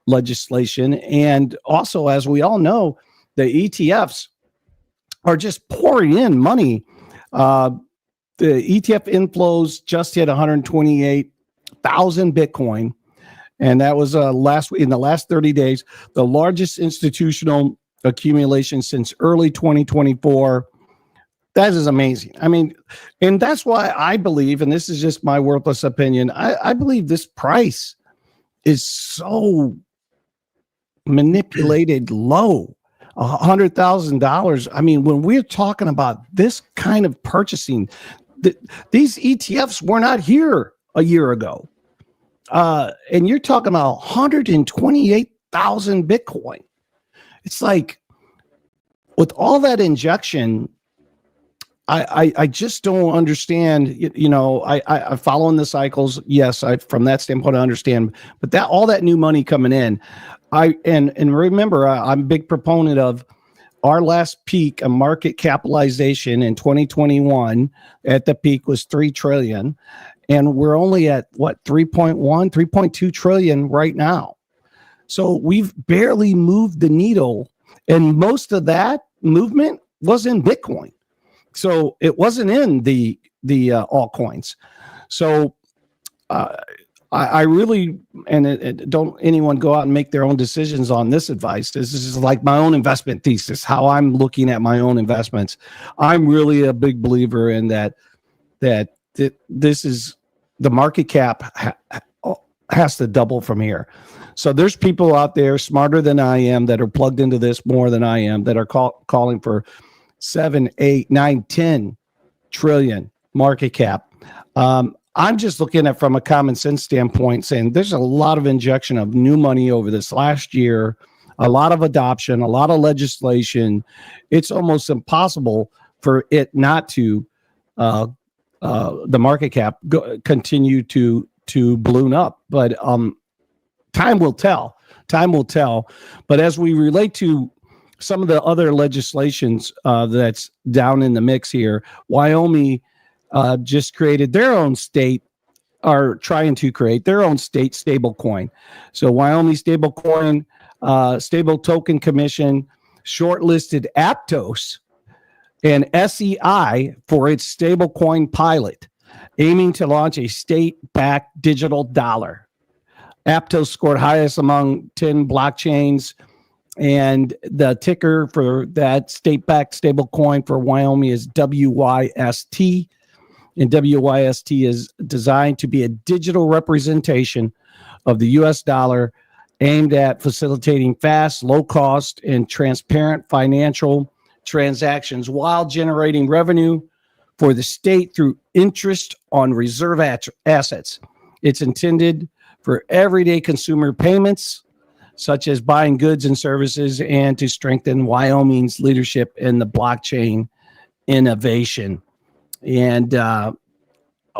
legislation. And also, as we all know, the ETFs are just pouring in money. The ETF inflows just hit 128,000 Bitcoin. And that was in the last 30 days, the largest institutional accumulation since early 2024. That is amazing. I mean, and that's why I believe, and this is just my worthless opinion, I believe this price is so manipulated low. $100,000. I mean, when we're talking about this kind of purchasing, these ETFs were not here a year ago. And you're talking about 128,000 Bitcoin. It's like, with all that injection, I just don't understand. I follow in the cycles. Yes, from that standpoint, I understand. But that all that new money coming in, and remember, I'm a big proponent of our last peak of market capitalization in 2021. At the peak was 3 trillion, and we're only at what 3.1, 3.2 trillion right now. So we've barely moved the needle, and most of that movement was in Bitcoin. So it wasn't in the altcoins. So I really, and don't anyone go out and make their own decisions on this advice. This is like my own investment thesis, how I'm looking at my own investments. I'm really a big believer in that this is the market cap has to double from here. So there's people out there smarter than I am that are plugged into this more than I am that are calling for 7, 8, 9, 10 trillion market cap. I'm just looking at from a common sense standpoint, saying there's a lot of injection of new money over this last year, a lot of adoption, a lot of legislation. It's almost impossible for it not to the market cap continue to balloon up. But time will tell. Time will tell. But as we relate to some of the other legislations that's down in the mix here, Wyoming just created their own state, are trying to create their own state stable coin. So Wyoming stable coin, stable token commission, shortlisted Aptos and SEI for its stable coin pilot, aiming to launch a state-backed digital dollar. Aptos scored highest among 10 blockchains, and the ticker for that state-backed stable coin for Wyoming is WYST. And WYST is designed to be a digital representation of the US dollar, aimed at facilitating fast, low cost, and transparent financial transactions while generating revenue for the state through interest on reserve assets. It's intended for everyday consumer payments, such as buying goods and services, and to strengthen Wyoming's leadership in the blockchain innovation. And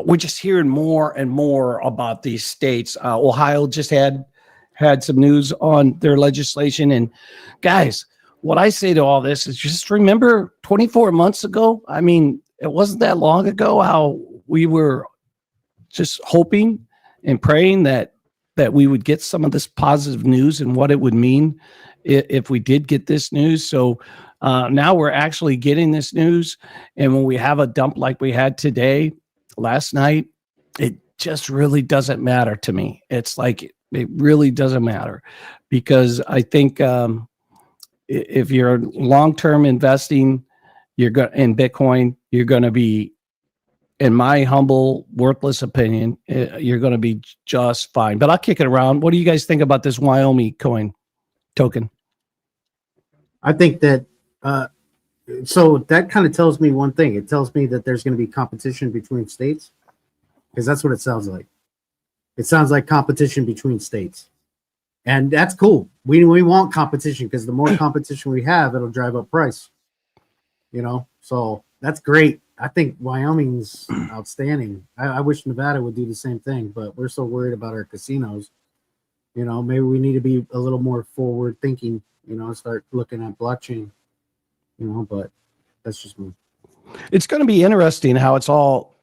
we're just hearing more and more about these states. Ohio just had some news on their legislation. And guys, what I say to all this is just remember 24 months ago, I mean, it wasn't that long ago, how we were just hoping and praying that we would get some of this positive news and what it would mean if we did get this news. So now we're actually getting this news. And when we have a dump like we had last night, it just really doesn't matter to me. It's like, it really doesn't matter, because I think if you're long-term investing, in Bitcoin, you're going to be, in my humble, worthless opinion, you're going to be just fine. But I'll kick it around. What do you guys think about this Wyoming coin token? I think that so that kind of tells me one thing. It tells me that there's going to be competition between states, because that's what it sounds like. It sounds like competition between states, and that's cool. We want competition, because the more competition we have, it'll drive up price. So that's great. I think Wyoming's outstanding. I wish Nevada would do the same thing, but we're so worried about our casinos. Maybe we need to be a little more forward thinking. Start looking at blockchain. But that's just me. It's going to be interesting how it's all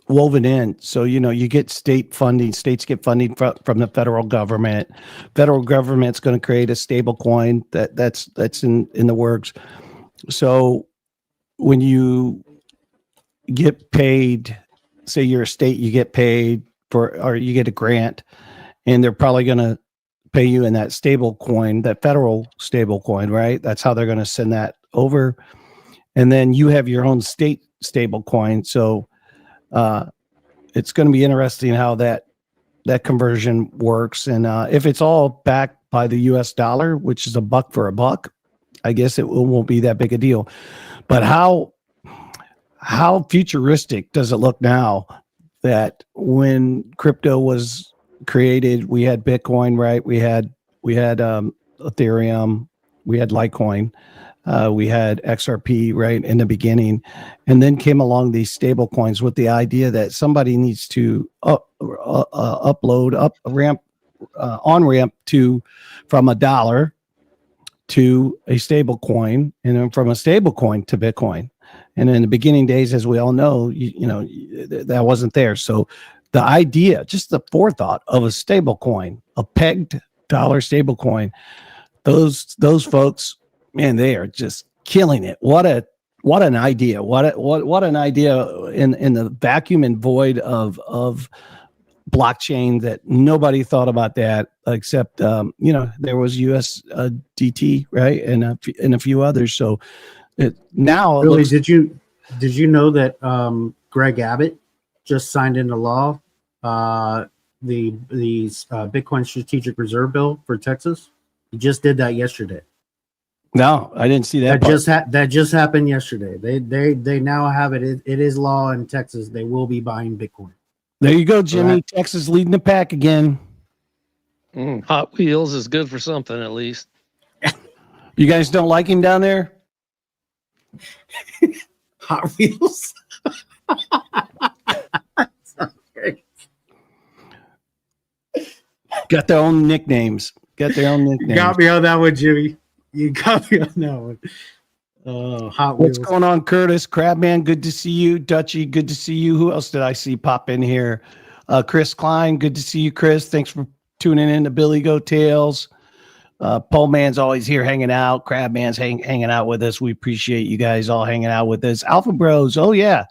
woven in. So, you get state funding, states get funding from the federal government. Federal government's going to create a stable coin that's in the works. So when you get paid, say you're a state, you get paid or you get a grant, and they're probably going to pay you in that stable coin, that federal stable coin, right? That's how they're going to send that over. And then you have your own state stable coin. So it's going to be interesting how that conversion works. And if it's all backed by the US dollar, which is a buck for a buck, I guess it won't be that big a deal. But how futuristic does it look now that when crypto was created, we had Bitcoin, right? We had Ethereum, we had Litecoin, we had XRP, right, in the beginning, and then came along these stable coins with the idea that somebody needs to on ramp from $1 to a stable coin, and then from a stable coin to Bitcoin. And in the beginning days, as we all know, that wasn't there. So the idea, just the forethought of a stable coin, a pegged dollar stable coin, those folks, man, they are just killing it. What an idea. What an idea in the vacuum and void of blockchain that nobody thought about that except there was USDT, right, and a few others. So now Really, did you know that Greg Abbott just signed into law the Bitcoin Strategic Reserve Bill for Texas? He just did that yesterday. No, I didn't see that. That just happened yesterday. They now have it. It is law in Texas. They will be buying Bitcoin. There you go, Jimmy. Right. Texas leading the pack again. Hot Wheels is good for something, at least. You guys don't like him down there? Hot Wheels. Got their own nicknames. You got me on that one, Jimmy. You got me on that one. Hot Wheels. What's going on, Curtis? Crabman, good to see you. Dutchy, good to see you. Who else did I see pop in here? Chris Klein, good to see you, Chris. Thanks for tuning in to Billy Goat Tales. Pole Man's always here hanging out. Crabman's hanging out with us. We appreciate you guys all hanging out with us. Alpha Bros, oh yeah,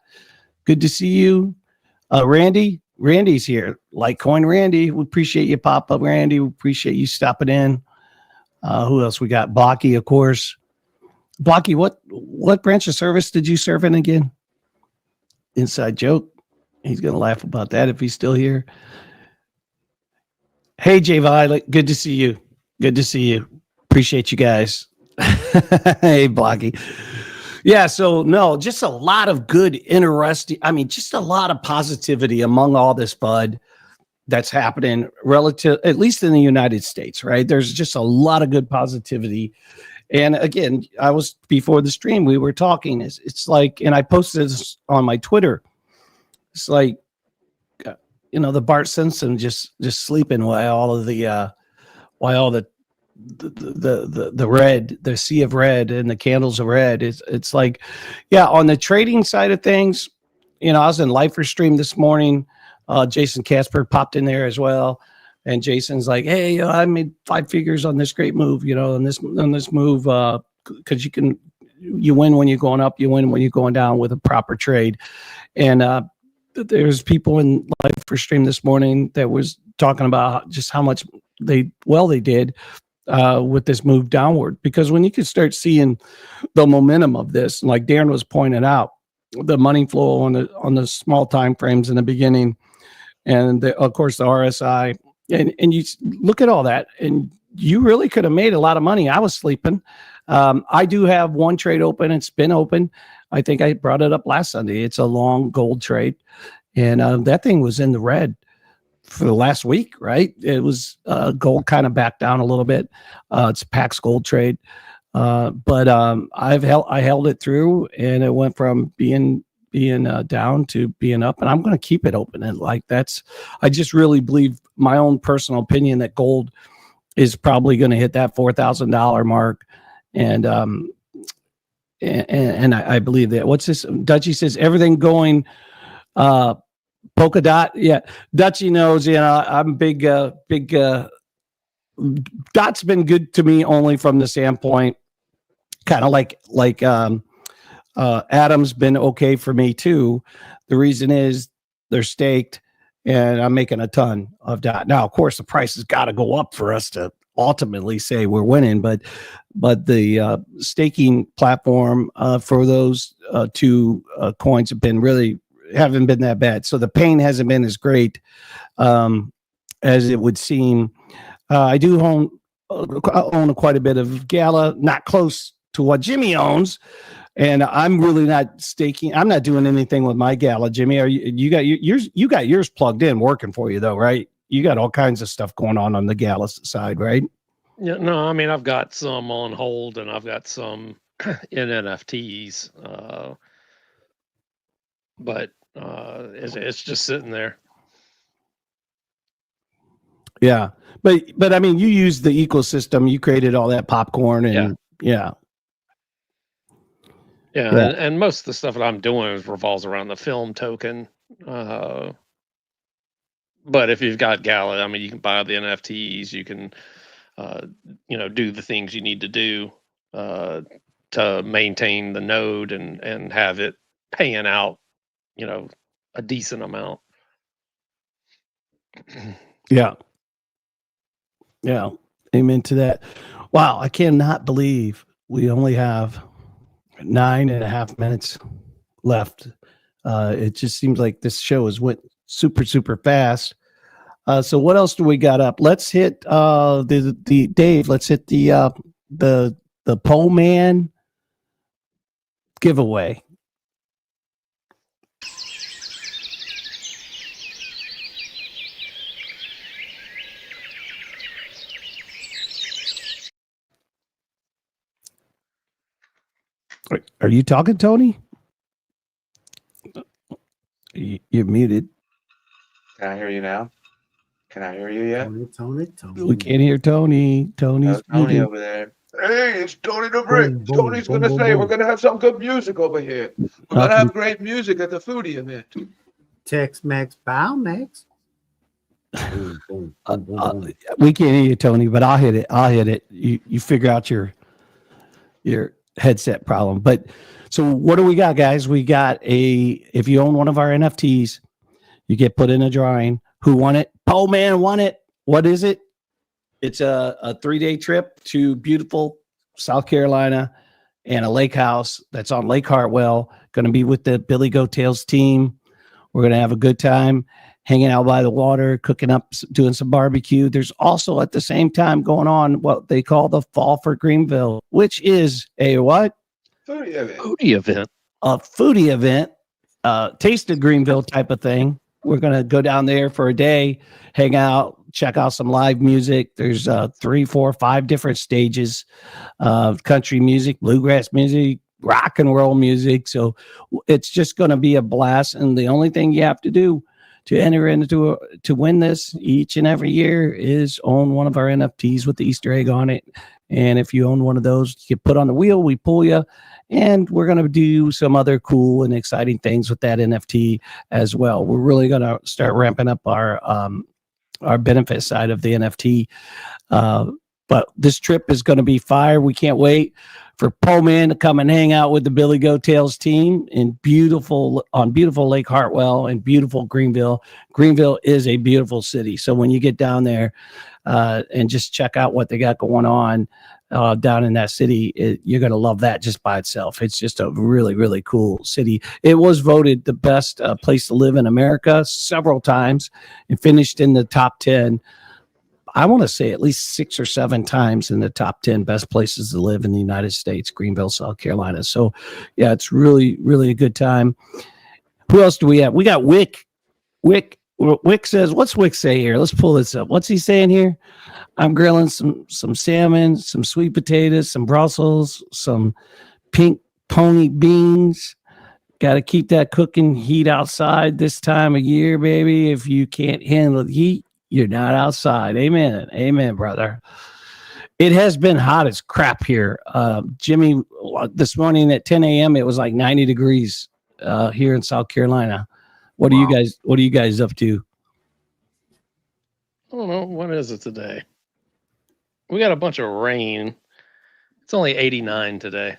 good to see you. Randy's here. Litecoin Randy, we appreciate you, pop up, Randy. We appreciate you stopping in. Who else we got? Blocky, of course. Blocky, what branch of service did you serve in again? Inside joke. He's gonna laugh about that if he's still here. Hey, Jay Violet, good to see you. Good to see you. Appreciate you guys. Hey, Blocky. Yeah, so no, just a lot of good, interesting, just a lot of positivity among all this FUD that's happening relative, at least in the United States, right? There's just a lot of good positivity. And again, before the stream, we were talking, it's like, and I posted this on my Twitter. It's like, the Bart Simpson just sleeping while all the red, the sea of red and the candles of red. It's like, yeah, on the trading side of things, I was in Lifer Stream this morning. Jason Casper popped in there as well. And Jason's like, hey, I made 5 figures on this great move, on this move, because you win when you're going up, you win when you're going down with a proper trade. And there's people in Lifer Stream this morning that was talking about just how much they did with this move downward, because when you can start seeing the momentum of this, like Darren was pointing out, the money flow on the small time frames in the beginning, and of course the RSI, and you look at all that, and you really could have made a lot of money. I was sleeping. I do have one trade open. It's been open. I think I brought it up last Sunday. It's a long gold trade, and that thing was in the red for the last week, right? It was gold kind of backed down a little bit. It's a PAX gold trade, but I held it through, and it went from being down to being up, and I'm going to keep it open. And I just really believe, my own personal opinion, that gold is probably going to hit that $4,000 mark, and I believe that. What's this? Dutchy says everything going Polka dot, yeah. Dutchy knows, I'm big. Dot's been good to me only from the standpoint, kind of like Adam's been okay for me too. The reason is they're staked, and I'm making a ton of dot. Now, of course, the price has got to go up for us to ultimately say we're winning, but the staking platform for those two coins haven't been that bad. So the pain hasn't been as great as it would seem. I do own quite a bit of Gala, not close to what Jimmy owns, and I'm really not staking. I'm not doing anything with my Gala. Jimmy, you got yours plugged in, working for you though, right? You got all kinds of stuff going on the Gala side, right? Yeah, no, I mean, I've got some on hold and I've got some in NFTs, but it's just sitting there. Yeah, but I mean, you use the ecosystem. You created all that popcorn, and yeah. And most of the stuff that I'm doing revolves around the film token. But if you've got Gala, I mean, you can buy the NFTs. You can, do the things you need to do to maintain the node and have it paying out, a decent amount. Yeah. Yeah. Amen to that. Wow. I cannot believe we only have 9.5 minutes left. It just seems like this show has went super, super fast. So what else do we got up? Let's hit the Dave. Let's hit the Pole Man giveaway. Are you talking, Tony? You're muted. Can I hear you now? Can I hear you yet? Tony. We can't hear Tony. Tony's Tony muted. over there. Hey, it's Tony the Brick. Boom, boom, Tony's boom, gonna boom, say boom. we're gonna have some good music over here. We're gonna have great music at the foodie event. Tex-Mex, Biomex. Boom, boom, boom, boom, boom. We can't hear you, Tony, but I'll hit it. You figure out your headset problem. But so what do we got, guys? We got if you own one of our NFTs, you get put in a drawing. Who won it? Pole Man won it. What is it? It's a 3-day trip to beautiful South Carolina and a lake house that's on Lake Hartwell. Going to be with the Billy Goat Tales team. We're going to have a good time hanging out by the water, cooking up, doing some barbecue. There's also at the same time going on what they call the Fall for Greenville, which is a what? Foodie event. Foodie event. A foodie event, Taste of Greenville type of thing. We're going to go down there for a day, hang out, check out some live music. There's 3, 4, 5 different stages of country music, bluegrass music, rock and roll music. So it's just going to be a blast. And the only thing you have to do to enter into to win this each and every year is own one of our NFTs with the Easter egg on it. And if you own one of those, you get put on the wheel, we pull you. And we're going to do some other cool and exciting things with that NFT as well. We're really going to start ramping up our benefit side of the NFT. But this trip is going to be fire. We can't wait for Pole Man to come and hang out with the Billy Goat Tales team on beautiful Lake Hartwell and beautiful Greenville. Greenville is a beautiful city. So when you get down there and just check out what they got going on down in that city, you're going to love that just by itself. It's just a really, really cool city. It was voted the best place to live in America several times and finished in the top 10. I want to say at least 6 or 7 times in the top 10 best places to live in the United States, Greenville, South Carolina. So yeah, it's really, really a good time. Who else do we have? We got Wick. Wick says, what's Wick say here? Let's pull this up. What's he saying here? I'm grilling some salmon, some sweet potatoes, some Brussels, some pink pony beans. Got to keep that cooking heat outside this time of year, baby. If you can't handle the heat, you're not outside. Amen. Amen, brother. It has been hot as crap here. Jimmy, this morning at 10 a.m., it was like 90 degrees here in South Carolina. What are you guys up to? I don't know. What is it today? We got a bunch of rain. It's only 89 today.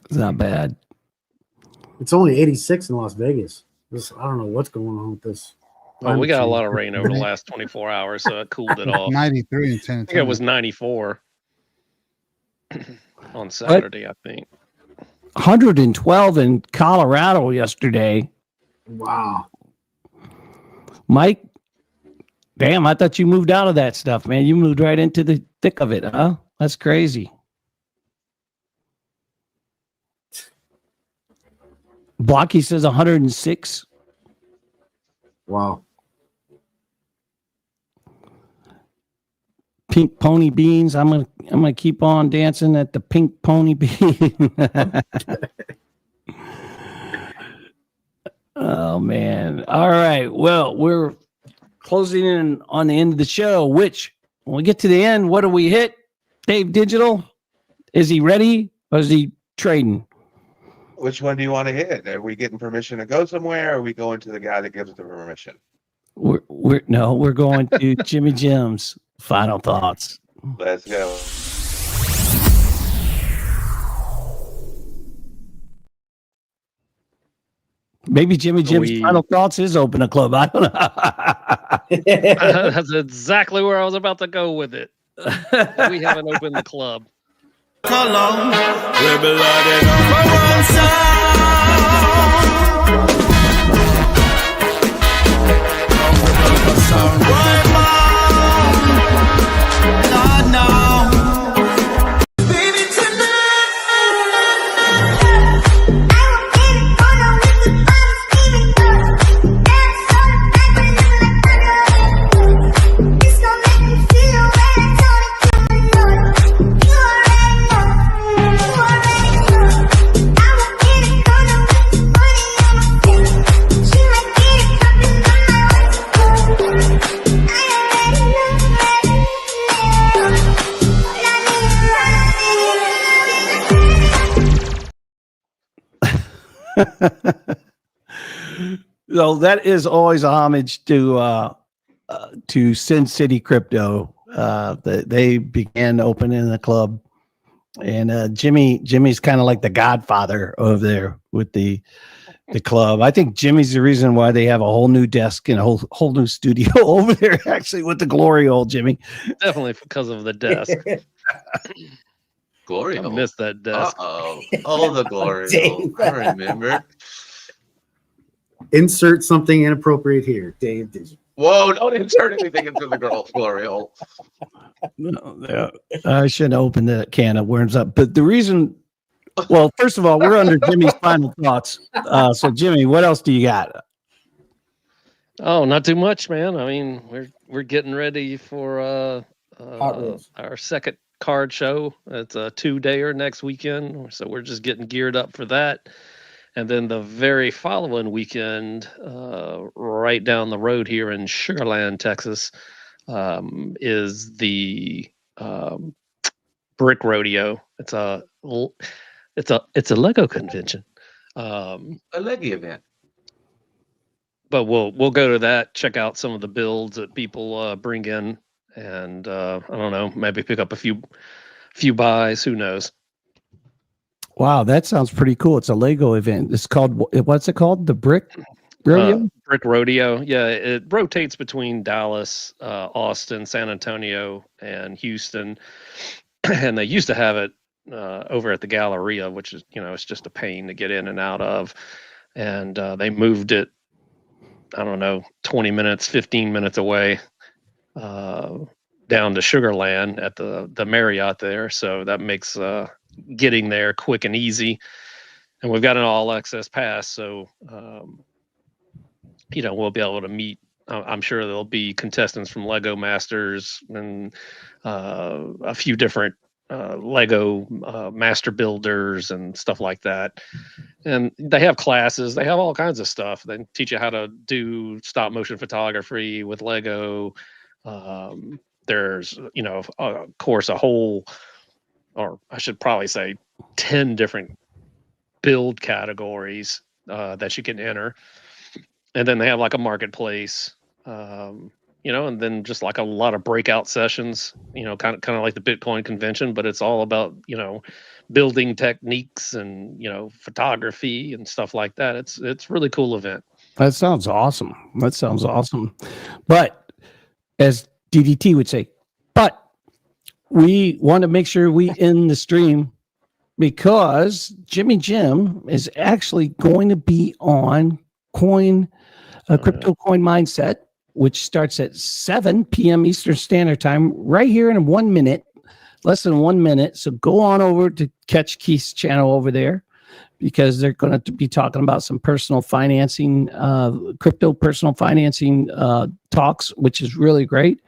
It's not bad. It's only 86 in Las Vegas. I don't know what's going on with this. Well, we got a climate lot change. of rain over the last 24 hours, so it cooled it off. 93 in San I think Antonio. it was 94 on Saturday, I think. 112 in Colorado yesterday. Wow. Mike, damn, I thought you moved out of that stuff, man. You moved right into the thick of it, huh? That's crazy. Blocky says 106. Wow. Pink pony beans. I'm gonna keep on dancing at the pink pony bean. Oh man. All right. Well, we're closing in on the end of the show, which when we get to the end, what do we hit? Dave Digital? Is he ready or is he trading? Which one do you want to hit? Are we getting permission to go somewhere? Or are we going to the guy that gives the permission? We're going to JimmyJim's final thoughts. Let's go. Maybe JimmyJim's final thoughts is open a club. I don't know. That's exactly where I was about to go with it. We haven't opened the club. Baby, tonight. So that is always a homage to Sin City Crypto. They began opening the club, and Jimmy's kind of like the godfather over there with the club. I think Jimmy's the reason why they have a whole new desk and a whole new studio over there, actually, with the glory hole, Jimmy. Definitely because of the desk. Glory I hole. missed that desk. Oh, the glory hole. I remember. Insert something inappropriate here, Dave Digital. Whoa, don't insert anything into the glory hole. No, I shouldn't open the can of worms up. But the reason, well, first of all, we're under Jimmy's final thoughts. So, Jimmy, what else do you got? Oh, not too much, man. I mean, we're getting ready for our second card show. It's a 2-dayer next weekend, so we're just getting geared up for that. And then the very following weekend, right down the road here in Sugar Land, Texas, is the Brick Rodeo. It's a Lego convention. A leggy event. But we'll go to that, check out some of the builds that people bring in, and I don't know, maybe pick up a few buys. Who knows? Wow, that sounds pretty cool. It's a Lego event. It's called, what's it called? The Brick Rodeo? Brick Rodeo. Yeah, it rotates between Dallas, Austin, San Antonio, and Houston. And they used to have it over at the Galleria, which is, it's just a pain to get in and out of. And they moved it, I don't know, 20 minutes, 15 minutes away down to Sugar Land at the Marriott there. So that makes getting there quick and easy. And we've got an all access pass. So, we'll be able to meet. I'm sure there'll be contestants from Lego Masters and a few different Lego master builders and stuff like that. And they have classes. They have all kinds of stuff. They teach you how to do stop motion photography with Lego. There's, of course, a whole, or I should probably say 10 different build categories that you can enter. and then they have like a marketplace, and then just like a lot of breakout sessions, kind of like the Bitcoin convention, but it's all about, building techniques and, photography and stuff like that. It's really cool event. That sounds awesome. That sounds awesome. But as DDT would say, but we want to make sure we end the stream because Jimmy Jim is actually going to be on Crypto Coin Mindset, which starts at 7 p.m. Eastern Standard Time, right here in 1 minute, less than 1 minute. So go on over to catch Keith's channel over there, because they're going to be talking about some personal financing, crypto personal financing talks, which is really great.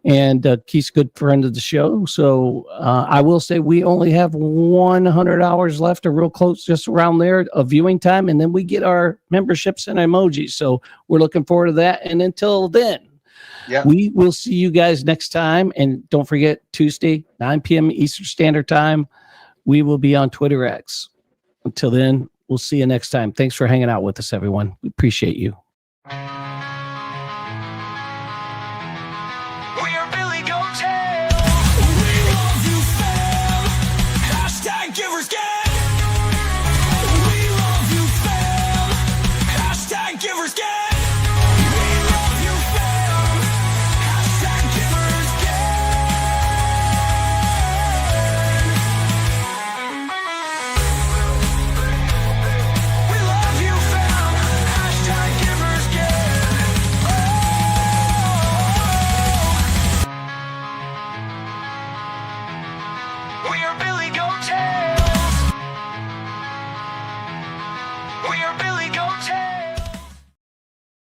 And Keith's a good friend of the show. So I will say we only have 100 hours left, or real close, just around there, of viewing time. And then we get our memberships and emojis. So we're looking forward to that. And until then, we will see you guys next time. And don't forget, Tuesday, 9 p.m. Eastern Standard Time, we will be on Twitter X. Until then, we'll see you next time. Thanks for hanging out with us, everyone. We appreciate you.